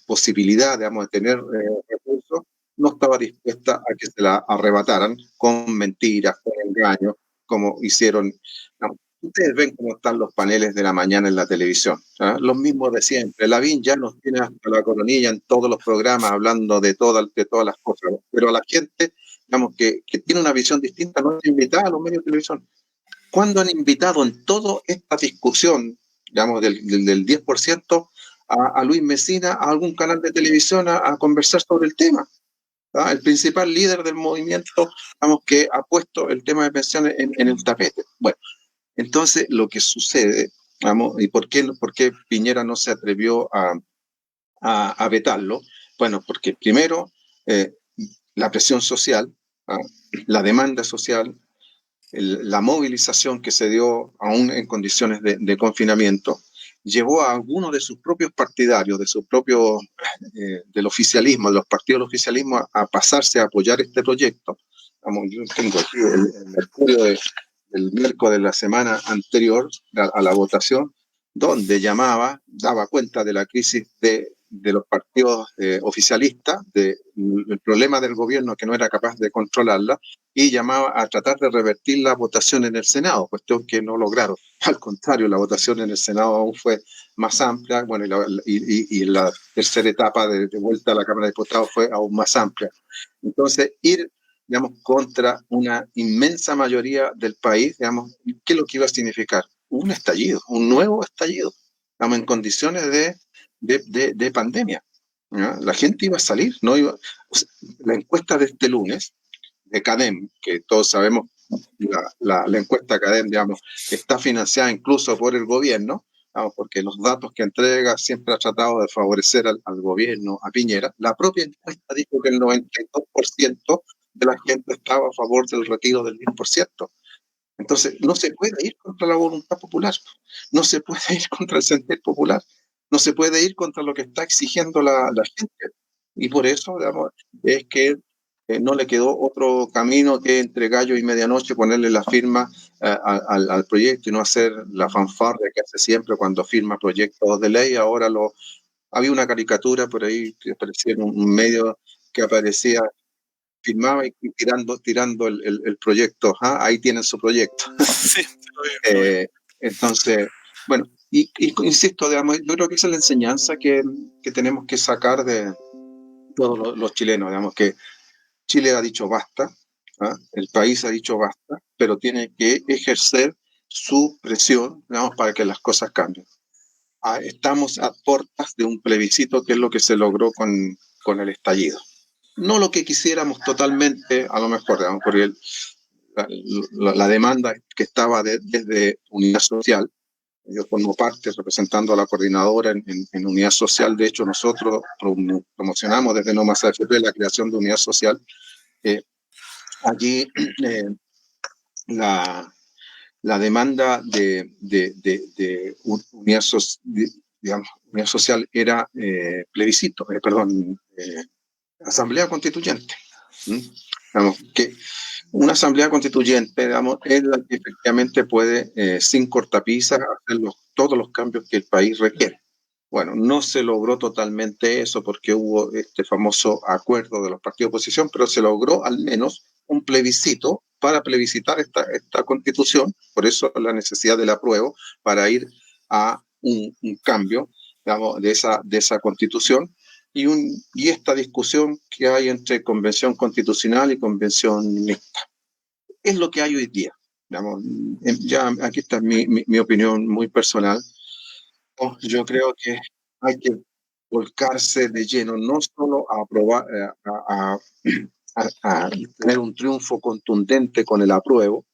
posibilidad, digamos, de tener recursos, no estaba dispuesta a que se la arrebataran con mentiras, con engaños, como hicieron. No, ustedes ven cómo están los paneles de la mañana en la televisión, los mismos de siempre. Lavín ya nos tiene hasta la coronilla en todos los programas hablando de todas las cosas, pero a la gente, digamos, que tiene una visión distinta, no es invitada a los medios de televisión. ¿Cuándo han invitado en toda esta discusión, digamos, del 10% a Luis Mesina a algún canal de televisión a conversar sobre el tema? El principal líder del movimiento, digamos, que ha puesto el tema de pensiones en el tapete. Bueno, entonces lo que sucede, digamos, y por qué Piñera no se atrevió a vetarlo, bueno, porque primero la presión social, la demanda social, la movilización que se dio aún en condiciones de confinamiento, llevó a algunos de sus propios partidarios, del oficialismo, de los partidos del oficialismo, a pasarse a apoyar este proyecto. Yo tengo aquí el mercurio del miércoles de la semana anterior a la votación, donde daba cuenta de la crisis de los partidos oficialistas, del problema del gobierno que no era capaz de controlarla, y llamaba a tratar de revertir la votación en el Senado, cuestión que no lograron. Al contrario, la votación en el Senado aún fue más amplia, bueno, y la tercera etapa de vuelta a la Cámara de Diputados fue aún más amplia. Entonces, digamos, contra una inmensa mayoría del país, digamos, ¿qué es lo que iba a significar? Un estallido, un nuevo estallido, digamos, en condiciones de pandemia. La gente iba a salir, no iba. O sea, la encuesta de este lunes de CADEM, que todos sabemos, la encuesta CADEM, digamos, está financiada incluso por el gobierno, digamos, porque los datos que entrega siempre ha tratado de favorecer al gobierno, a Piñera. La propia encuesta dijo que el 92% de la gente estaba a favor del retiro del 10%. Entonces, no se puede ir contra la voluntad popular, no se puede ir contra el sentir popular, no se puede ir contra lo que está exigiendo la gente. Y por eso, digamos, es que no le quedó otro camino que entre gallo y medianoche ponerle la firma al proyecto y no hacer la fanfarria que hace siempre cuando firma proyectos de ley. Había una caricatura por ahí que aparecía en un medio que aparecía, firmaba y tirando el proyecto. Ahí tienen su proyecto. Sí, entonces, bueno, y insisto, digamos, yo creo que esa es la enseñanza que tenemos que sacar de todos los chilenos, digamos, que Chile ha dicho basta, el país ha dicho basta, pero tiene que ejercer su presión, digamos, para que las cosas cambien. Estamos a puertas de un plebiscito, que es lo que se logró con el estallido. No lo que quisiéramos totalmente, a lo mejor, digamos, porque la demanda que estaba desde Unidad Social yo formo parte representando a la coordinadora en Unidad Social. De hecho, nosotros promocionamos desde No Más AFP la creación de Unidad Social. Allí la, la demanda de unidad, digamos, unidad social era plebiscito, asamblea constituyente. Digamos, que una asamblea constituyente, digamos, es la que efectivamente puede, sin cortapisas, hacer todos los cambios que el país requiere. Bueno, no se logró totalmente eso porque hubo este famoso acuerdo de los partidos de oposición, pero se logró al menos un plebiscito para plebiscitar esta constitución, por eso la necesidad del apruebo, para ir a un cambio, digamos, de esa constitución y esta discusión que hay entre convención constitucional y convención mixta. Es lo que hay hoy día. Digamos, ya aquí está mi opinión muy personal. Yo creo que hay que volcarse de lleno, no solo a aprobar, a tener un triunfo contundente con el apruebo,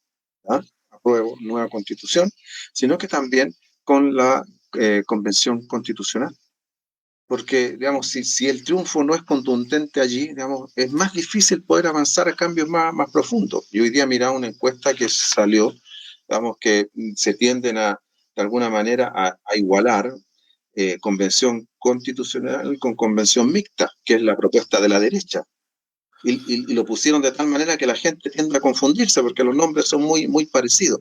apruebo nueva constitución, sino que también con la convención constitucional. Porque, digamos, si el triunfo no es contundente allí, digamos, es más difícil poder avanzar a cambios más profundos. Y hoy día miraba una encuesta que salió, digamos, que se tienden de alguna manera a igualar convención constitucional con convención mixta, que es la propuesta de la derecha. Y lo pusieron de tal manera que la gente tiende a confundirse porque los nombres son muy parecidos.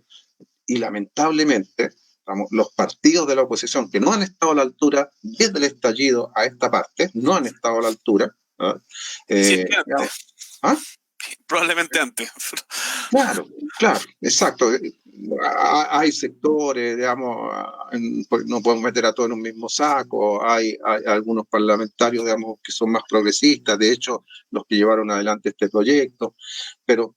Y lamentablemente, vamos, los partidos de la oposición que no han estado a la altura desde el estallido a esta parte, no han estado a la altura. ¿No?
Sí, es que antes.
¿Ah?
Probablemente antes.
Claro, exacto. Hay sectores, digamos, no podemos meter a todos en un mismo saco, hay algunos parlamentarios, digamos, que son más progresistas, de hecho, los que llevaron adelante este proyecto, pero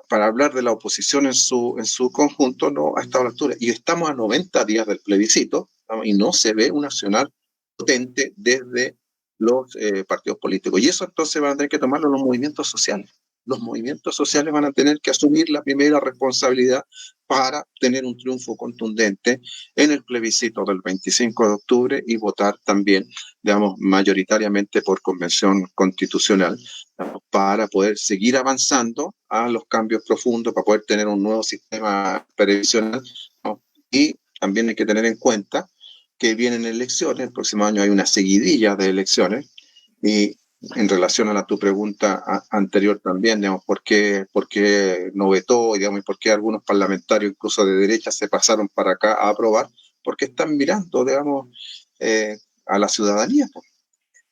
para hablar de la oposición en su conjunto no ha estado a la altura. Y estamos a 90 días del plebiscito, ¿no? Y no se ve un nacional potente desde los partidos políticos. Y eso entonces van a tener que tomarlo los movimientos sociales. Los movimientos sociales van a tener que asumir la primera responsabilidad para tener un triunfo contundente en el plebiscito del 25 de octubre y votar también, digamos, mayoritariamente por convención constitucional, digamos, para poder seguir avanzando a los cambios profundos, para poder tener un nuevo sistema previsional, ¿no? Y también hay que tener en cuenta que vienen elecciones, el próximo año hay una seguidilla de elecciones, y en relación a tu pregunta anterior también, digamos, ¿por qué no vetó, digamos, y por qué algunos parlamentarios, incluso de derecha, se pasaron para acá a aprobar? Porque están mirando, digamos, a la ciudadanía, pues,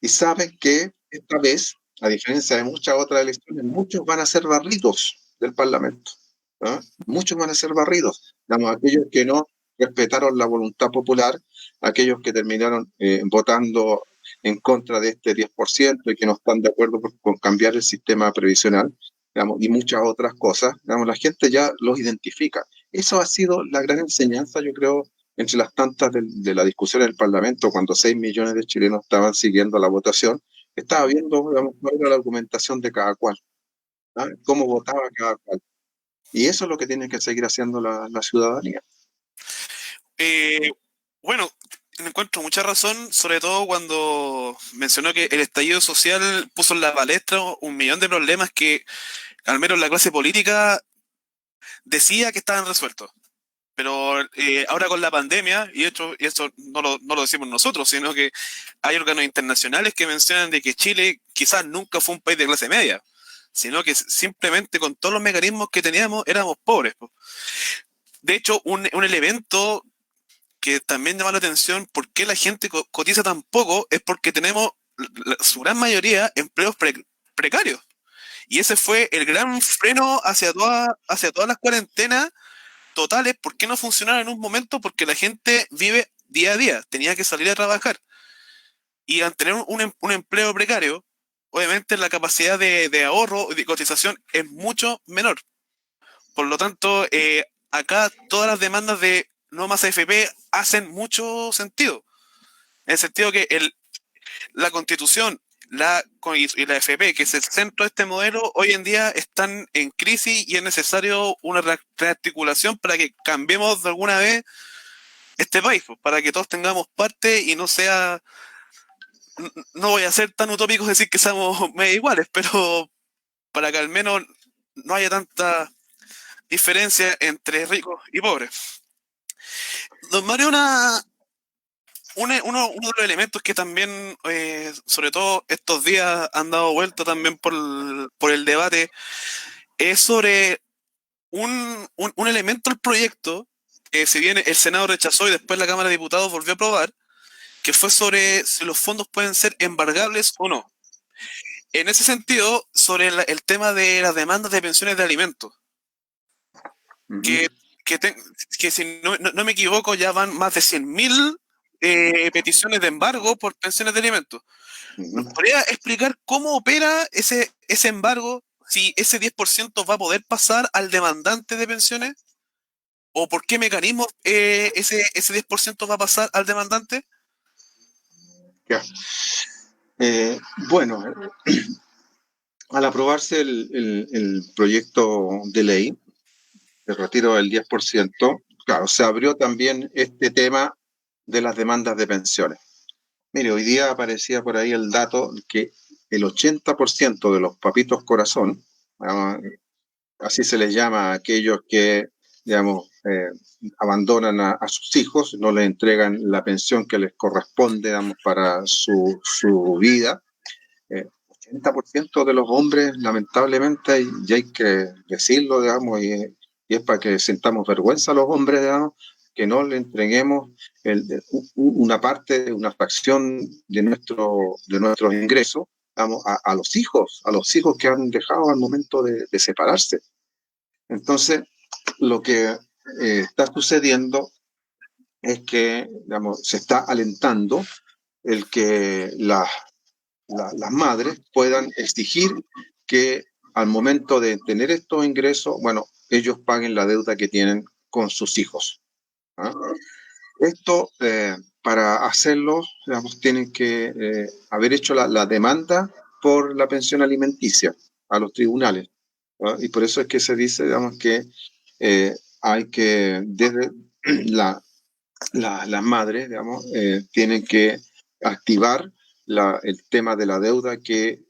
y saben que esta vez, a diferencia de muchas otras elecciones, muchos van a ser barridos del Parlamento, ¿no? Muchos van a ser barridos, digamos, aquellos que no respetaron la voluntad popular, aquellos que terminaron votando en contra de este 10% y que no están de acuerdo con cambiar el sistema previsional, digamos, y muchas otras cosas, digamos, la gente ya los identifica. Eso ha sido la gran enseñanza, yo creo, entre las tantas de la discusión en el Parlamento, cuando 6 millones de chilenos estaban siguiendo la votación, estaba viendo, digamos, cuál era la argumentación de cada cual, ¿no? Cómo votaba cada cual. Y eso es lo que tiene que seguir haciendo la ciudadanía.
Bueno, encuentro mucha razón, sobre todo cuando mencionó que el estallido social puso en la palestra 1.000.000 de problemas que al menos la clase política decía que estaban resueltos. Pero ahora con la pandemia, y eso no lo decimos nosotros, sino que hay órganos internacionales que mencionan de que Chile quizás nunca fue un país de clase media, sino que simplemente con todos los mecanismos que teníamos éramos pobres. De hecho, un elemento que también llama la atención, por qué la gente cotiza tan poco, es porque tenemos su gran mayoría empleos precarios. Y ese fue el gran freno hacia todas las cuarentenas totales. ¿Por qué no funcionaron en un momento? Porque la gente vive día a día, tenía que salir a trabajar. Y al tener un empleo precario, obviamente la capacidad de ahorro y de cotización es mucho menor. Por lo tanto, acá todas las demandas de No Más AFP hacen mucho sentido. En el sentido que la Constitución y la AFP, que es el centro de este modelo, hoy en día están en crisis y es necesario una rearticulación para que cambiemos de alguna vez este país, pues, para que todos tengamos parte y no sea, no voy a ser tan utópicos decir que seamos medio iguales, pero para que al menos no haya tanta diferencia entre ricos y pobres. Don Mario, uno de los elementos que también, sobre todo estos días, han dado vuelta también por el debate, es sobre un elemento del proyecto que si bien el Senado rechazó y después la Cámara de Diputados volvió a aprobar, que fue sobre si los fondos pueden ser embargables o no. En ese sentido, sobre el tema de las demandas de pensiones de alimentos, que, que, que si no me equivoco ya van más de 100.000 peticiones de embargo por pensiones de alimentos. ¿Nos podría explicar cómo opera ese embargo? Si ese 10% va a poder pasar al demandante de pensiones, o por qué mecanismo ese 10% va a pasar al demandante.
Ya. Bueno, al aprobarse el proyecto de ley de retiro del 10%, claro, se abrió también este tema de las demandas de pensiones. Mire, hoy día aparecía por ahí el dato que el 80% de los papitos corazón, así se les llama a aquellos que, digamos, abandonan a sus hijos, no les entregan la pensión que les corresponde, digamos, para su vida. 80% de los hombres, lamentablemente, y hay que decirlo, digamos, y es para que sintamos vergüenza a los hombres, digamos, que no le entreguemos una parte, una fracción de nuestros ingresos, digamos, a los hijos que han dejado al momento de separarse. Entonces, lo que está sucediendo es que, digamos, se está alentando el que las madres puedan exigir que al momento de tener estos ingresos, bueno, ellos paguen la deuda que tienen con sus hijos. ¿Ah? Esto, para hacerlo, digamos, tienen que haber hecho la demanda por la pensión alimenticia a los tribunales. ¿Ah? Y por eso es que se dice, digamos, que hay que, desde las madres, digamos, tienen que activar el tema de la deuda que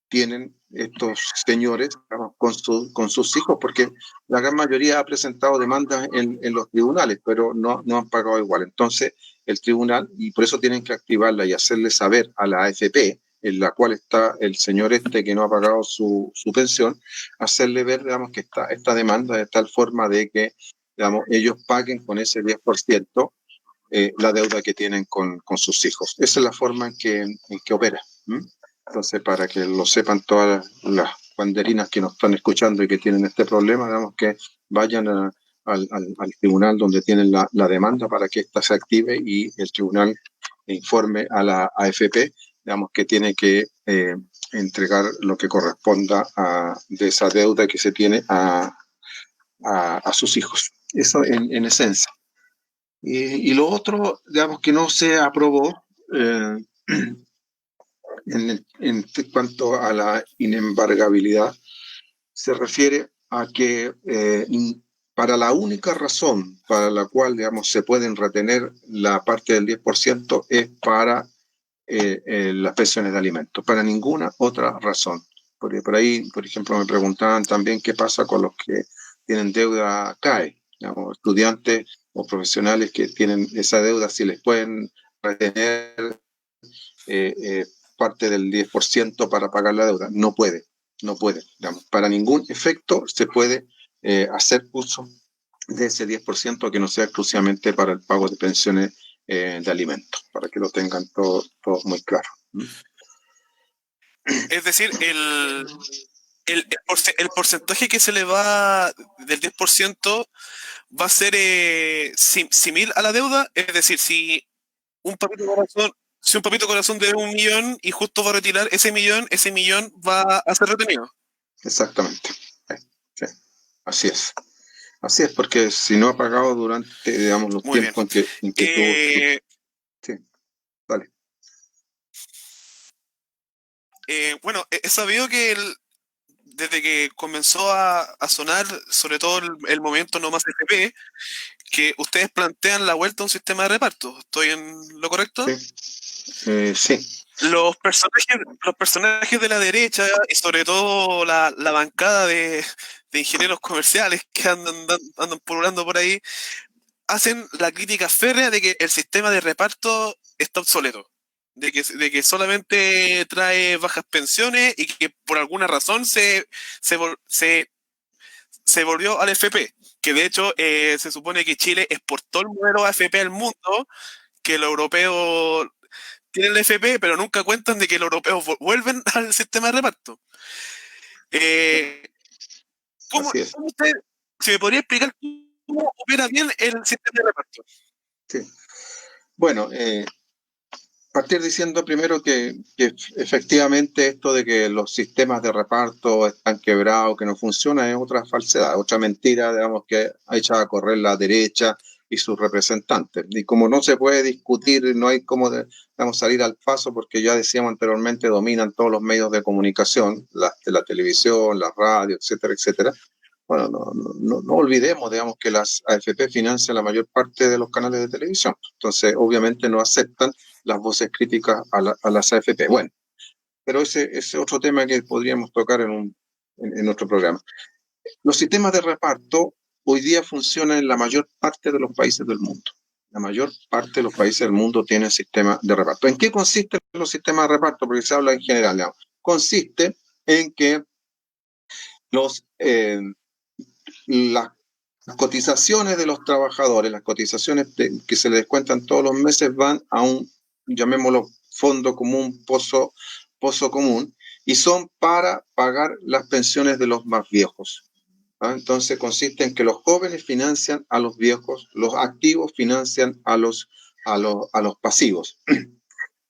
tienen estos señores, digamos, con sus hijos, porque la gran mayoría ha presentado demandas en los tribunales, pero no han pagado igual. Entonces, el tribunal, y por eso tienen que activarla y hacerle saber a la AFP, en la cual está el señor que no ha pagado su pensión, hacerle ver, digamos, que esta demanda de tal forma de que, digamos, ellos paguen con ese 10% la deuda que tienen con sus hijos. Esa es la forma en que opera. Entonces, para que lo sepan todas las banderinas que nos están escuchando y que tienen este problema, digamos que vayan al tribunal donde tienen la demanda para que ésta se active y el tribunal informe a la AFP, digamos que tiene que entregar lo que corresponda de esa deuda que se tiene a sus hijos. Eso en esencia. Y lo otro, digamos, que no se aprobó en cuanto a la inembargabilidad, se refiere a que para la única razón para la cual, digamos, se pueden retener la parte del 10% es para las pensiones de alimentos, para ninguna otra razón. Porque por ahí, por ejemplo, me preguntaban también qué pasa con los que tienen deuda CAE, digamos, estudiantes o profesionales que tienen esa deuda, si les pueden retener parte del 10% para pagar la deuda. No puede. Digamos, para ningún efecto se puede hacer uso de ese 10% que no sea exclusivamente para el pago de pensiones de alimentos, para que lo tengan todo muy claro.
Es decir, el porcentaje que se le va del 10% va a ser similar a la deuda. Es decir, si un papito corazón debe 1.000.000 y justo va a retirar ese millón va a ser retenido.
Exactamente. Sí. Así es. Así es, porque si no ha pagado durante, digamos, los
Muy
tiempos
bien.
en que tuvo. Sí, dale.
Bueno, he sabido que desde que comenzó a sonar, sobre todo el movimiento No Más FP, que ustedes plantean la vuelta a un sistema de reparto. ¿Estoy en lo correcto?
Sí.
Los personajes de la derecha y sobre todo la bancada de ingenieros comerciales que andan pululando por ahí, hacen la crítica férrea de que el sistema de reparto está obsoleto, de que solamente trae bajas pensiones y que por alguna razón se volvió al FP, que de hecho se supone que Chile exportó el modelo AFP al mundo, que los europeos tienen el FP, pero nunca cuentan de que los europeos vuelven al sistema de reparto. ¿Cómo
Así es.
usted, si me podría explicar cómo opera bien el sistema de reparto?
Sí. Bueno, partir diciendo primero que efectivamente esto de que los sistemas de reparto están quebrados, que no funcionan, es otra falsedad, otra mentira, digamos, que ha echado a correr la derecha y sus representantes. Y como no se puede discutir, no hay cómo digamos, salir al paso, porque ya decíamos anteriormente, dominan todos los medios de comunicación, la televisión, la radio, etcétera, etcétera. Bueno, no olvidemos, digamos, que las AFP financian la mayor parte de los canales de televisión. Entonces, obviamente no aceptan las voces críticas a las AFP. Bueno, pero ese es otro tema que podríamos tocar en otro programa. Los sistemas de reparto hoy día funcionan en la mayor parte de los países del mundo. La mayor parte de los países del mundo tienen sistemas de reparto. ¿En qué consisten los sistemas de reparto? Porque se habla en general, digamos. Consiste en que las cotizaciones de los trabajadores, las cotizaciones que se les descuentan todos los meses van a un, llamémoslo, fondo común, pozo común, y son para pagar las pensiones de los más viejos. Entonces consiste en que los jóvenes financian a los viejos, los activos financian a los pasivos.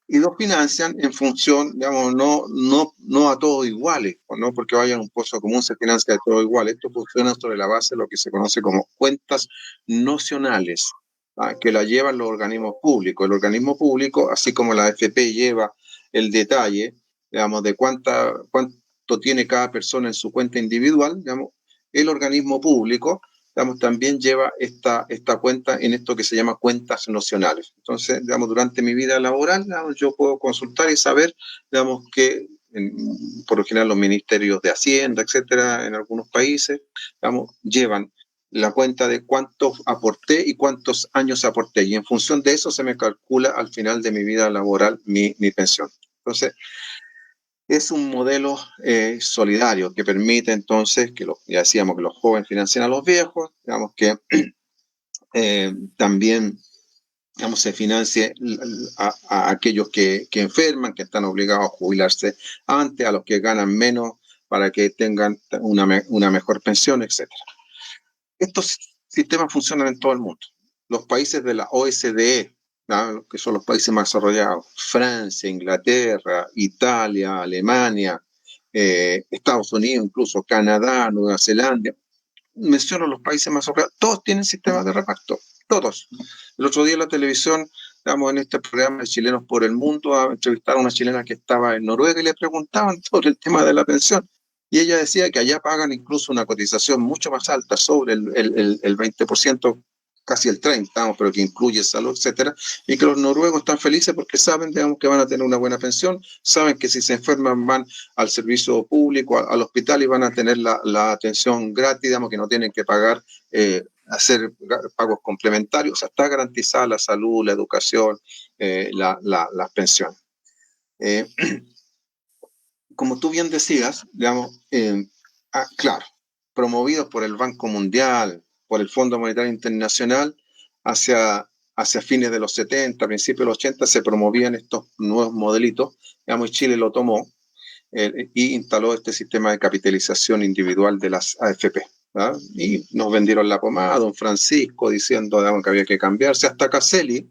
Y los financian en función, digamos, no a todos iguales, no porque vayan a un pozo común se financia a todos iguales. Esto funciona sobre la base de lo que se conoce como cuentas nocionales, que la llevan los organismos públicos. El organismo público, así como la AFP lleva el detalle, digamos, de cuánto tiene cada persona en su cuenta individual, digamos, el organismo público, digamos, también lleva esta cuenta en esto que se llama cuentas nocionales. Entonces, digamos, durante mi vida laboral, digamos, yo puedo consultar y saber, digamos, que por lo general los ministerios de Hacienda, etcétera, en algunos países, digamos, llevan la cuenta de cuánto aporté y cuántos años aporté. Y en función de eso se me calcula al final de mi vida laboral mi pensión. Entonces, es un modelo solidario que permite entonces que ya decíamos que los jóvenes financien a los viejos, digamos que también digamos, se financie a aquellos que enferman, que están obligados a jubilarse antes, a los que ganan menos para que tengan una mejor pensión, etc. Estos sistemas funcionan en todo el mundo. Los países de la OSDE, ¿no? Que son los países más desarrollados, Francia, Inglaterra, Italia, Alemania, Estados Unidos, incluso Canadá, Nueva Zelanda, menciono los países más desarrollados, todos tienen sistemas de reparto, todos. El otro día en la televisión, estamos en este programa de Chilenos por el Mundo, a entrevistar a una chilena que estaba en Noruega y le preguntaban sobre el tema de la pensión. Y ella decía que allá pagan incluso una cotización mucho más alta, sobre el 20%, casi el 30%, pero que incluye salud, etcétera, y que los noruegos están felices porque saben, digamos, que van a tener una buena pensión, saben que si se enferman van al servicio público, al hospital y van a tener la atención gratis, digamos, que no tienen que pagar, hacer pagos complementarios, o sea, está garantizada la salud, la educación, las pensiones. Como tú bien decías, digamos, claro, promovidos por el Banco Mundial, por el Fondo Monetario Internacional, hacia fines de los 70, principios de los 80, se promovían estos nuevos modelitos, digamos, y Chile lo tomó y instaló este sistema de capitalización individual de las AFP. ¿verdad? Y nos vendieron la pomada, don Francisco, diciendo digamos, que había que cambiarse, hasta Caselli,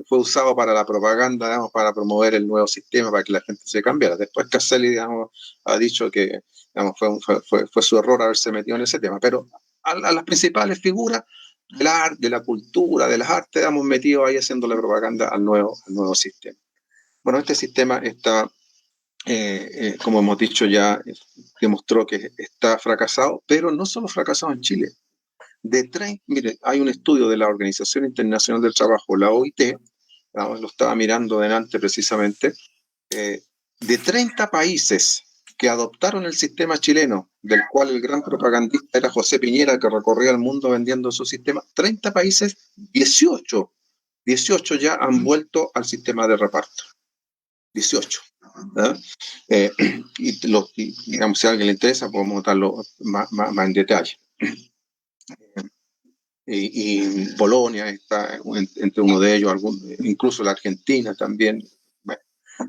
fue usado para la propaganda, digamos, para promover el nuevo sistema, para que la gente se cambiara. Después Caselli, digamos, ha dicho que digamos, fue su error haberse metido en ese tema, pero a las principales figuras del arte, de la cultura, de las artes, hemos metido ahí haciendo la propaganda al nuevo sistema. Bueno, este sistema está, como hemos dicho ya, demostró que está fracasado, pero no solo fracasado en Chile. Mire, hay un estudio de la Organización Internacional del Trabajo, la OIT, lo estaba mirando delante precisamente, de 30 países que adoptaron el sistema chileno, del cual el gran propagandista era José Piñera, que recorría el mundo vendiendo su sistema, 30 países, 18 ya han vuelto al sistema de reparto. 18. Y digamos, si a alguien le interesa, podemos darlo más en detalle. Y Polonia está entre uno de ellos, incluso la Argentina también, bueno,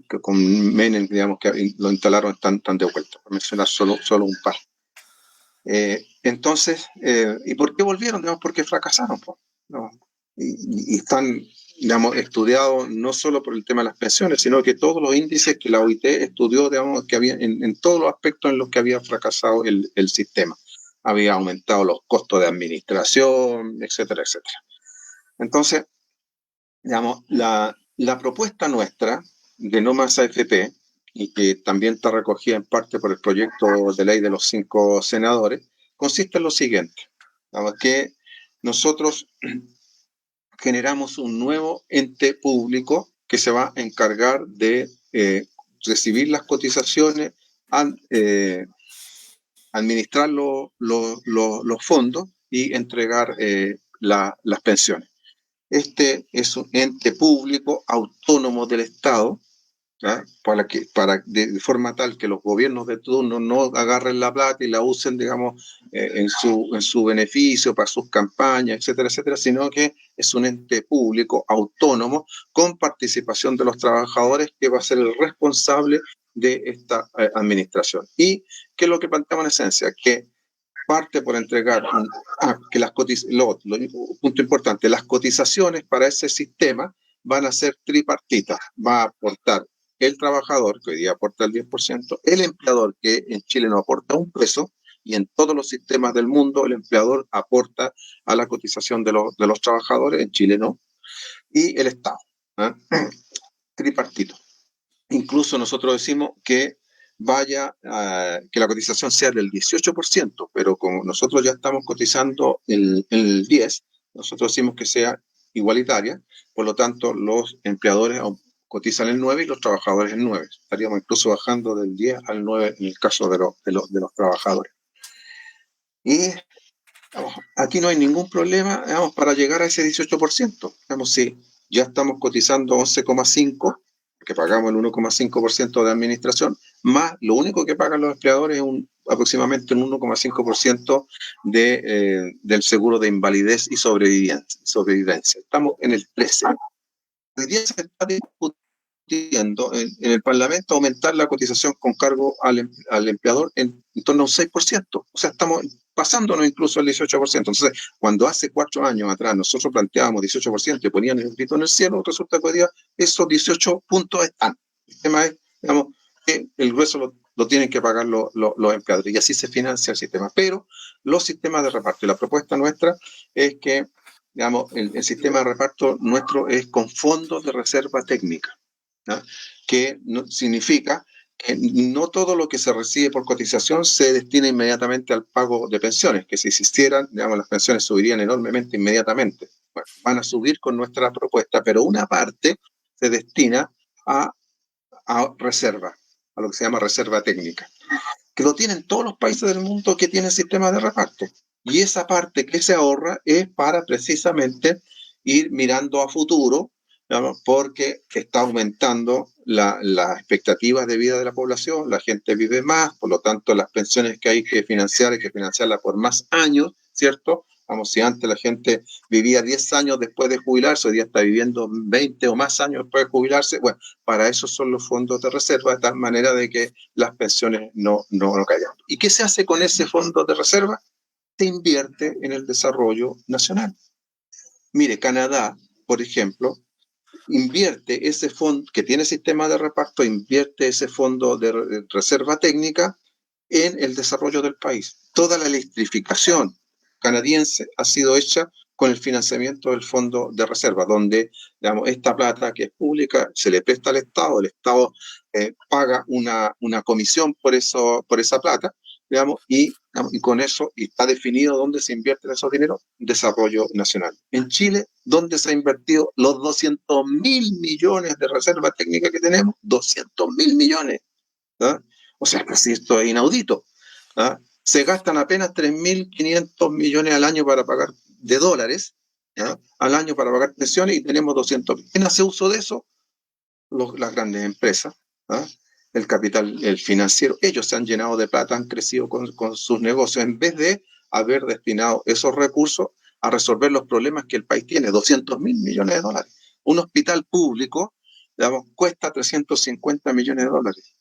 que con Menem, digamos, que lo instalaron, están de vuelta, para mencionar solo un par. Entonces, ¿y por qué volvieron? Digamos, porque fracasaron, ¿no? Y están, digamos, estudiados no solo por el tema de las pensiones, sino que todos los índices que la OIT estudió, digamos, que había en todos los aspectos en los que había fracasado el sistema. Había aumentado los costos de administración, etcétera, etcétera. Entonces, digamos, la propuesta nuestra de No Más AFP, y que también está recogida en parte por el proyecto de ley de los 5 senadores, consiste en lo siguiente, digamos, que nosotros generamos un nuevo ente público que se va a encargar de recibir las cotizaciones, administrar los fondos y entregar las pensiones. Este es un ente público autónomo del Estado, ¿ya? De forma tal que los gobiernos de turno no agarren la plata y la usen, digamos, en su beneficio, para sus campañas, etcétera, etcétera, sino que es un ente público autónomo con participación de los trabajadores que va a ser el responsable de esta administración. Y ¿qué es lo que planteamos en esencia? Que parte por entregar que punto importante, las cotizaciones para ese sistema van a ser tripartitas. Va a aportar el trabajador, que hoy día aporta el 10%, el empleador, que en Chile no aporta un peso, y en todos los sistemas del mundo el empleador aporta a la cotización de los trabajadores, en Chile no, y el Estado, ¿eh? Tripartito. Incluso nosotros decimos que que la cotización sea del 18%, pero como nosotros ya estamos cotizando el 10%, nosotros decimos que sea igualitaria, por lo tanto los empleadores cotizan el 9% y los trabajadores el 9%. Estaríamos incluso bajando del 10 al 9 en el caso de los trabajadores. Y aquí no hay ningún problema, digamos, para llegar a ese 18%. Digamos, si ya estamos cotizando 11,5%, que pagamos el 1,5% de administración, más lo único que pagan los empleadores es aproximadamente un 1,5% del seguro de invalidez y sobrevivencia. Estamos en el 13%. Hoy día se está discutiendo en el Parlamento aumentar la cotización con cargo al empleador en torno a un 6%. O sea, estamos pasándonos incluso el 18%. Entonces, cuando hace 4 años atrás nosotros planteábamos 18% y ponían el grito en el cielo, resulta que hoy día esos 18 puntos están. El tema es, digamos, que el grueso lo tienen que pagar los empleadores y así se financia el sistema. Pero los sistemas de reparto, y la propuesta nuestra es que, digamos, el sistema de reparto nuestro es con fondos de reserva técnica, ¿no? Que significa que no todo lo que se recibe por cotización se destina inmediatamente al pago de pensiones, que si existieran, digamos, las pensiones subirían enormemente inmediatamente. Bueno, van a subir con nuestra propuesta, pero una parte se destina a reserva, a lo que se llama reserva técnica, que lo tienen todos los países del mundo que tienen sistemas de reparto. Y esa parte que se ahorra es para precisamente ir mirando a futuro, ¿no? Porque está aumentando las expectativas de vida de la población, la gente vive más, por lo tanto las pensiones que hay que financiarlas por más años, ¿cierto? Vamos, si antes la gente vivía 10 años después de jubilarse, hoy día está viviendo 20 o más años después de jubilarse. Bueno, para eso son los fondos de reserva, de tal manera de que las pensiones no caigan. ¿Y qué se hace con ese fondo de reserva? Se invierte en el desarrollo nacional. Mire, Canadá, por ejemplo, invierte ese fondo que tiene sistema de reparto, invierte ese fondo de reserva técnica en el desarrollo del país. Toda la electrificación canadiense ha sido hecha con el financiamiento del fondo de reserva, donde, digamos, esta plata que es pública se le presta al Estado, el Estado paga una comisión por esa plata, digamos, y con eso y está definido dónde se invierte esos dineros, desarrollo nacional. En Chile, ¿dónde se ha invertido los 200.000 millones de reserva técnica que tenemos? 200.000 millones. ¿Ah? O sea, casi esto es inaudito. ¿Ah? Se gastan apenas 3.500 millones al año para pagar de dólares, ¿ah? Al año para pagar pensiones y tenemos 200. ¿Quién hace uso de eso? Las grandes empresas, ¿ah? El capital, el financiero. Ellos se han llenado de plata, han crecido con sus negocios en vez de haber destinado esos recursos a resolver los problemas que el país tiene, 200.000 millones de dólares. Un hospital público, digamos, cuesta 350 millones de dólares.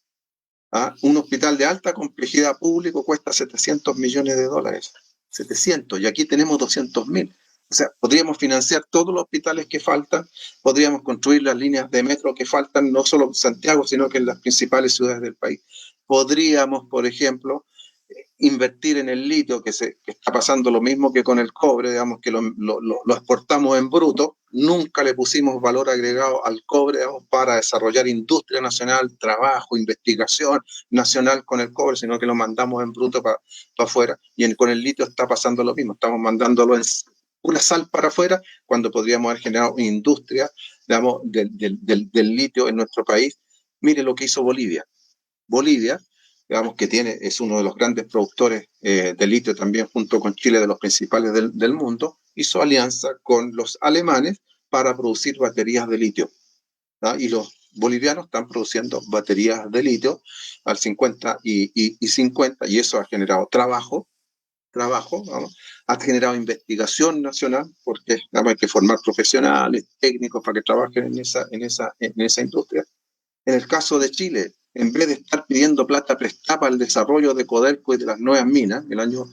¿Ah? Un hospital de alta complejidad público cuesta 700 millones de dólares. 700, y aquí tenemos 200.000. O sea, podríamos financiar todos los hospitales que faltan, podríamos construir las líneas de metro que faltan, no solo en Santiago, sino que en las principales ciudades del país. Podríamos, por ejemplo, invertir en el litio, que está pasando lo mismo que con el cobre, digamos que lo exportamos en bruto, nunca le pusimos valor agregado al cobre, digamos, para desarrollar industria nacional, trabajo, investigación nacional con el cobre, sino que lo mandamos en bruto para afuera. Y con el litio está pasando lo mismo, estamos mandándolo en pura sal para afuera, cuando podríamos haber generado industria, digamos, del litio en nuestro país. Mire lo que hizo Bolivia. Bolivia, digamos que es uno de los grandes productores de litio también, junto con Chile, de los principales del mundo, hizo alianza con los alemanes para producir baterías de litio. ¿Ah? Y los bolivianos están produciendo baterías de litio al 50 y 50, y eso ha generado trabajo, ¿vamos? Ha generado investigación nacional, porque hay que formar profesionales, técnicos para que trabajen en esa industria. En el caso de Chile, en vez de estar pidiendo plata prestada para el desarrollo de Codelco y de las nuevas minas, el año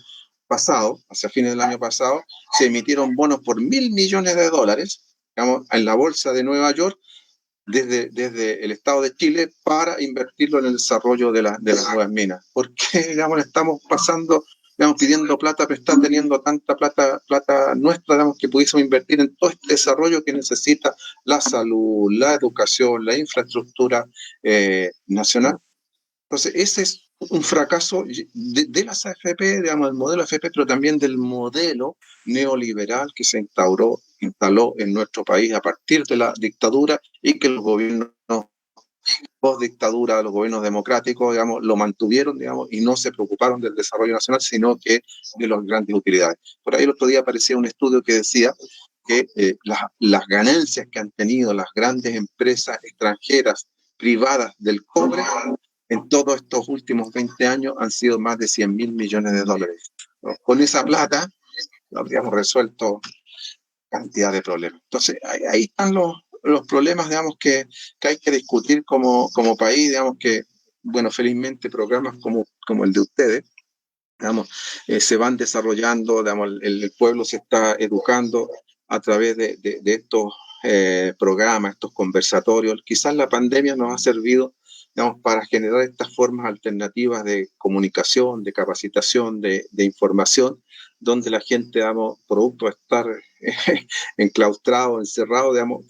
pasado, hacia fines del año pasado, se emitieron bonos por 1.000 millones de dólares, digamos, en la bolsa de Nueva York, desde el Estado de Chile, para invertirlo en el desarrollo de las nuevas minas. ¿Por qué, digamos, estamos pasando, digamos, pidiendo plata prestada, teniendo tanta plata nuestra, digamos, que pudiésemos invertir en todo este desarrollo que necesita la salud, la educación, la infraestructura nacional? Entonces, ese es un fracaso de las AFP, digamos, del modelo AFP, pero también del modelo neoliberal que se instaló en nuestro país a partir de la dictadura, y que los gobiernos post dictadura, los gobiernos democráticos, digamos, lo mantuvieron, digamos, y no se preocuparon del desarrollo nacional, sino que de las grandes utilidades. Por ahí el otro día aparecía un estudio que decía que las ganancias que han tenido las grandes empresas extranjeras privadas del cobre en todos estos últimos 20 años han sido más de 100.000 millones de dólares. ¿No? Con esa plata habríamos resuelto cantidad de problemas. Entonces, ahí están los problemas, digamos, que hay que discutir como país, digamos que, bueno, felizmente programas como el de ustedes, digamos, se van desarrollando, digamos, el pueblo se está educando a través de estos programas, estos conversatorios. Quizás la pandemia nos ha servido, digamos, para generar estas formas alternativas de comunicación, de capacitación, de información, donde la gente, digamos, producto de estar enclaustrado, encerrado, digamos,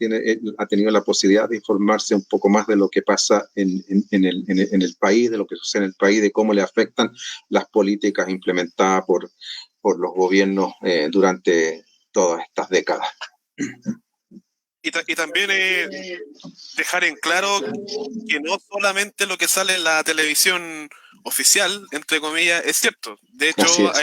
ha tenido la posibilidad de informarse un poco más de lo que pasa en el país, de lo que sucede en el país, de cómo le afectan las políticas implementadas por los gobiernos durante todas estas décadas.
Y también dejar en claro que no solamente lo que sale en la televisión oficial, entre comillas, es cierto. De hecho,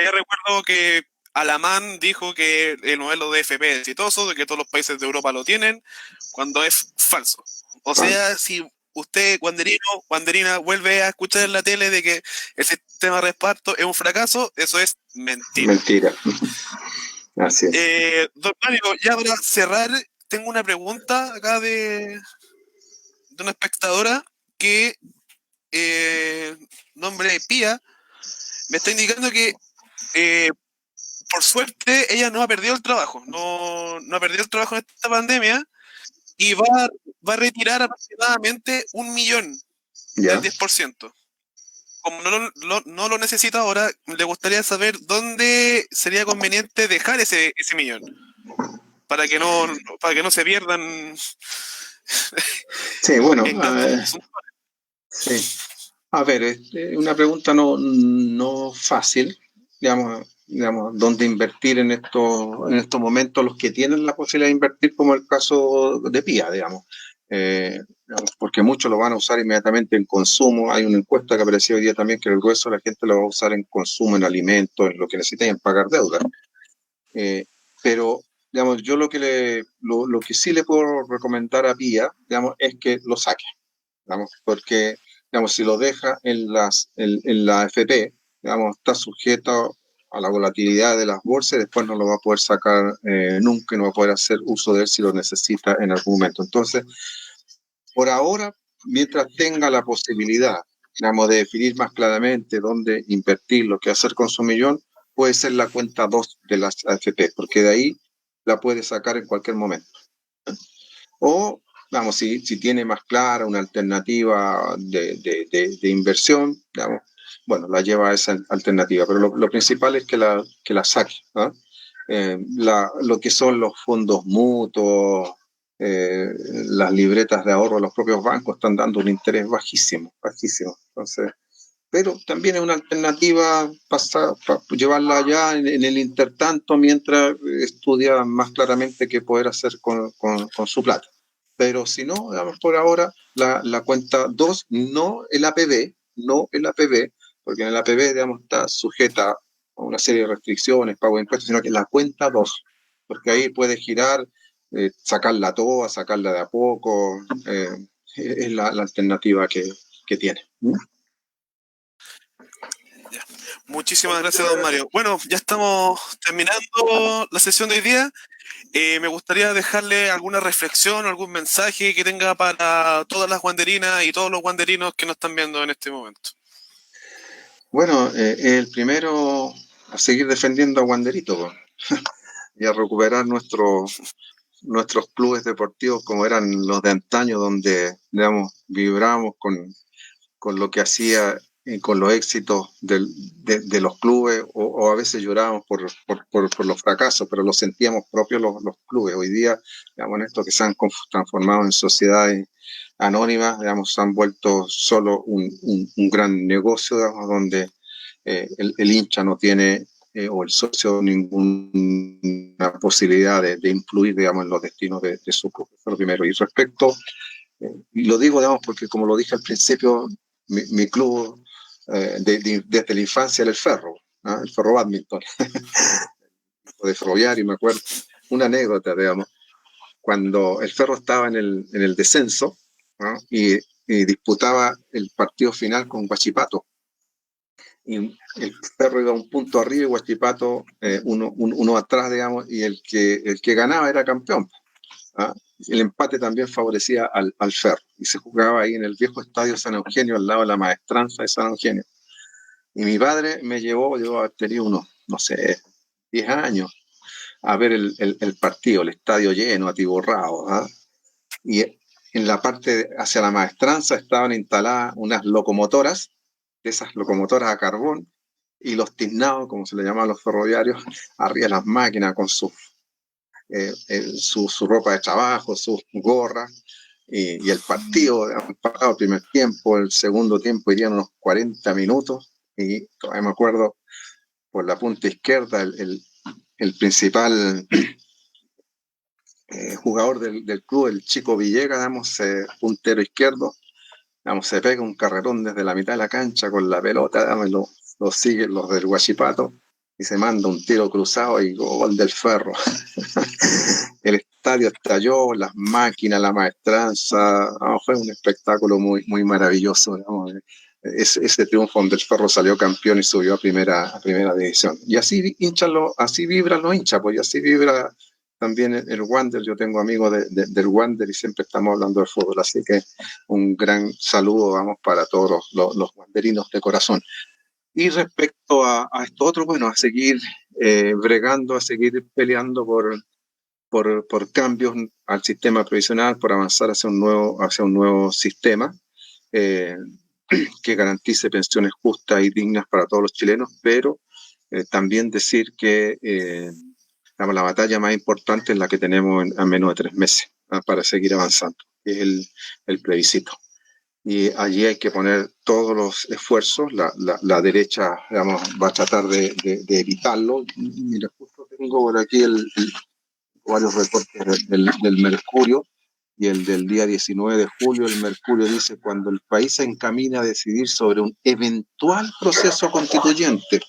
yo recuerdo que Alamán dijo que el modelo de FP es exitoso, de que todos los países de Europa lo tienen, cuando es falso. O sea, si usted, Wanderina, vuelve a escuchar en la tele de que el sistema de reparto es un fracaso, eso es mentira.
Mentira. Así es.
Don Mario, ya para cerrar, tengo una pregunta acá de una espectadora que, nombre Pía, me está indicando que por suerte ella no ha perdido el trabajo, no ha perdido el trabajo en esta pandemia, y va a retirar aproximadamente 1 millón del 10%. Como no lo necesita ahora, le gustaría saber dónde sería conveniente dejar ese millón para que no se pierdan.
Sí, bueno, sí. A ver, es una pregunta no fácil, digamos, dónde invertir en estos momentos los que tienen la posibilidad de invertir, como el caso de Pía, digamos. Porque muchos lo van a usar inmediatamente en consumo. Hay una encuesta que apareció hoy día también que el grueso de la gente lo va a usar en consumo, en alimentos, en lo que necesiten, en pagar deuda. Pero, digamos, yo lo que sí le puedo recomendar a Pía, digamos, es que lo saque, digamos, porque, digamos, si lo deja en la FP, digamos, está sujeto a la volatilidad de las bolsas y después no lo va a poder sacar nunca y no va a poder hacer uso de él si lo necesita en algún momento. Entonces, por ahora, mientras tenga la posibilidad, digamos, de definir más claramente dónde invertir, lo que hacer con su millón, puede ser la cuenta 2 de las AFP, porque de ahí la puede sacar en cualquier momento. O, vamos, si tiene más clara una alternativa de inversión, digamos, bueno, la lleva a esa alternativa. Pero lo principal es que la saque, ¿no? Lo que son los fondos mutuos, las libretas de ahorro, los propios bancos están dando un interés bajísimo, bajísimo. Entonces, pero también es una alternativa para llevarla allá en el intertanto mientras estudia más claramente qué poder hacer con su plata. Pero si no, digamos, por ahora, la cuenta 2, no el APB, no el APB, porque en el APB, digamos, está sujeta a una serie de restricciones, pago de impuestos, sino que la cuenta 2, porque ahí puede girar, sacarla toda, sacarla de a poco, es la alternativa que tiene.
Ya. Muchísimas gracias, don Mario. Bueno, ya estamos terminando la sesión de hoy día. Me gustaría dejarle alguna reflexión, algún mensaje que tenga para todas las guanderinas y todos los guanderinos que nos están viendo en este momento.
Bueno, el primero a seguir defendiendo a Wanderito y a recuperar nuestros clubes deportivos como eran los de antaño, donde, digamos, vibramos con lo que hacía y con los éxitos de los clubes, o a veces llorábamos por los fracasos, pero los sentíamos propios los clubes. Hoy día, digamos, esto que se han transformado en sociedades anónimas, digamos, se han vuelto solo un gran negocio, digamos, donde el hincha no tiene o el socio ninguna posibilidad de influir, digamos, en los destinos de su club. Eso es lo primero. Y respecto, y lo digo, digamos, porque como lo dije al principio, mi club desde la infancia era el Ferro, ¿no? El Ferro Badminton, de ferroviario, me acuerdo. Una anécdota, digamos, cuando el Ferro estaba en el descenso, ¿no? y disputaba el partido final con Huachipato. Y el Ferro iba un punto arriba y Huachipato uno atrás, digamos, y el que ganaba era campeón. ¿Ah? El empate también favorecía al Ferro y se jugaba ahí en el viejo estadio San Eugenio, al lado de la maestranza de San Eugenio. Y mi padre me llevó, yo tenía unos, no sé, 10 años, a ver el partido, el estadio lleno, atiborrado. ¿Ah? Y en la parte hacia la maestranza estaban instaladas unas locomotoras, esas locomotoras a carbón, y los tiznados, como se le llama a los ferroviarios, arriba de las máquinas con su ropa de trabajo, sus gorras, y el partido, el primer tiempo, el segundo tiempo irían unos 40 minutos, y todavía me acuerdo, por la punta izquierda, el principal jugador del club, el Chico Villegas, digamos, puntero izquierdo, digamos, se pega un carrerón desde la mitad de la cancha con la pelota, digamos, lo siguen los del Huachipato y se manda un tiro cruzado y gol del Ferro. El estadio estalló, las máquinas, la maestranza, fue un espectáculo muy, muy maravilloso, digamos. Ese triunfo donde el Ferro salió campeón y subió a primera división. Y así así vibran los hinchas, pues, y así vibra también el Wander. Yo tengo amigos del Wander y siempre estamos hablando del fútbol, así que un gran saludo, vamos, para todos los wanderinos de corazón. Y respecto a esto otro, bueno, a seguir bregando, a seguir peleando por cambios al sistema previsional, por avanzar hacia un nuevo sistema que garantice pensiones justas y dignas para todos los chilenos, pero también decir que la batalla más importante es la que tenemos a menos de 3 meses para seguir avanzando, que es el plebiscito. y allí hay que poner todos los esfuerzos. La derecha, digamos, va a tratar de evitarlo. Mira, justo tengo por aquí varios reportes del Mercurio y el del día 19 de julio. El Mercurio dice: cuando el país se encamina a decidir sobre un eventual proceso constituyente,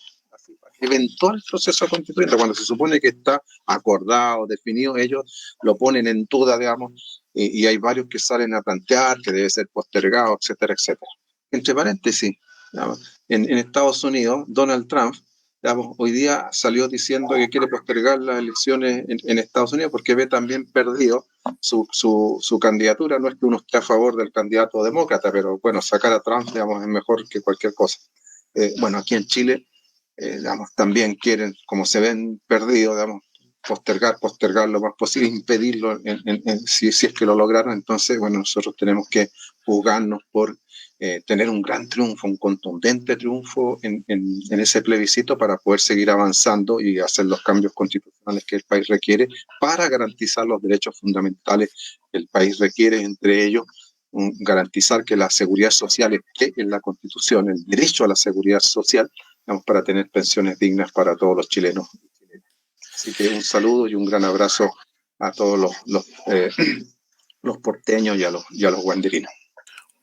eventual proceso constituyente, cuando se supone que está acordado, definido, ellos lo ponen en duda, digamos, y hay varios que salen a plantear que debe ser postergado, etcétera, etcétera. Entre paréntesis, digamos, en Estados Unidos, Donald Trump, digamos, hoy día salió diciendo que quiere postergar las elecciones en Estados Unidos porque ve también perdido su candidatura. No es que uno esté a favor del candidato demócrata, pero bueno, sacar a Trump, digamos, es mejor que cualquier cosa. Bueno, aquí en Chile, digamos, también quieren, como se ven perdidos, digamos, postergar lo más posible, impedirlo si es que lo lograron. Entonces, bueno, nosotros tenemos que juzgarnos por tener un gran triunfo, un contundente triunfo en ese plebiscito para poder seguir avanzando y hacer los cambios constitucionales que el país requiere para garantizar los derechos fundamentales que el país requiere, entre ellos garantizar que la seguridad social esté en la Constitución, el derecho a la seguridad social, digamos, para tener pensiones dignas para todos los chilenos. Así que un saludo y un gran abrazo a todos los porteños y a los guanderinos.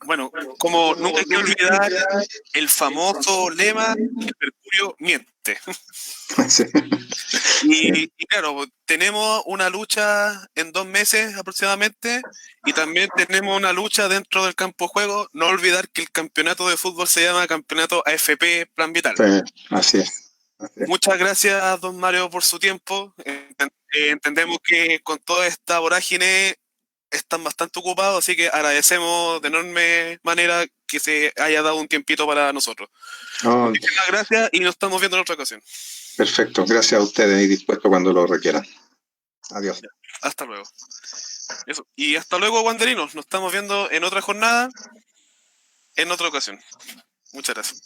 Bueno, como nunca hay que olvidar el famoso lema, el Mercurio miente.
Sí.
Y claro, tenemos una lucha en 2 meses aproximadamente y también tenemos una lucha dentro del campo de juego. No olvidar que el campeonato de fútbol se llama Campeonato AFP Plan Vital.
Sí, así es.
Muchas gracias, don Mario, por su tiempo. Entendemos que con toda esta vorágine están bastante ocupados, así que agradecemos de enorme manera que se haya dado un tiempito para nosotros.
No,
muchísimas gracias y nos estamos viendo en otra ocasión.
Perfecto, gracias a ustedes y dispuesto cuando lo requieran. Adiós.
Hasta luego. Eso. Y hasta luego, guanderinos. Nos estamos viendo en otra jornada, en otra ocasión. Muchas gracias.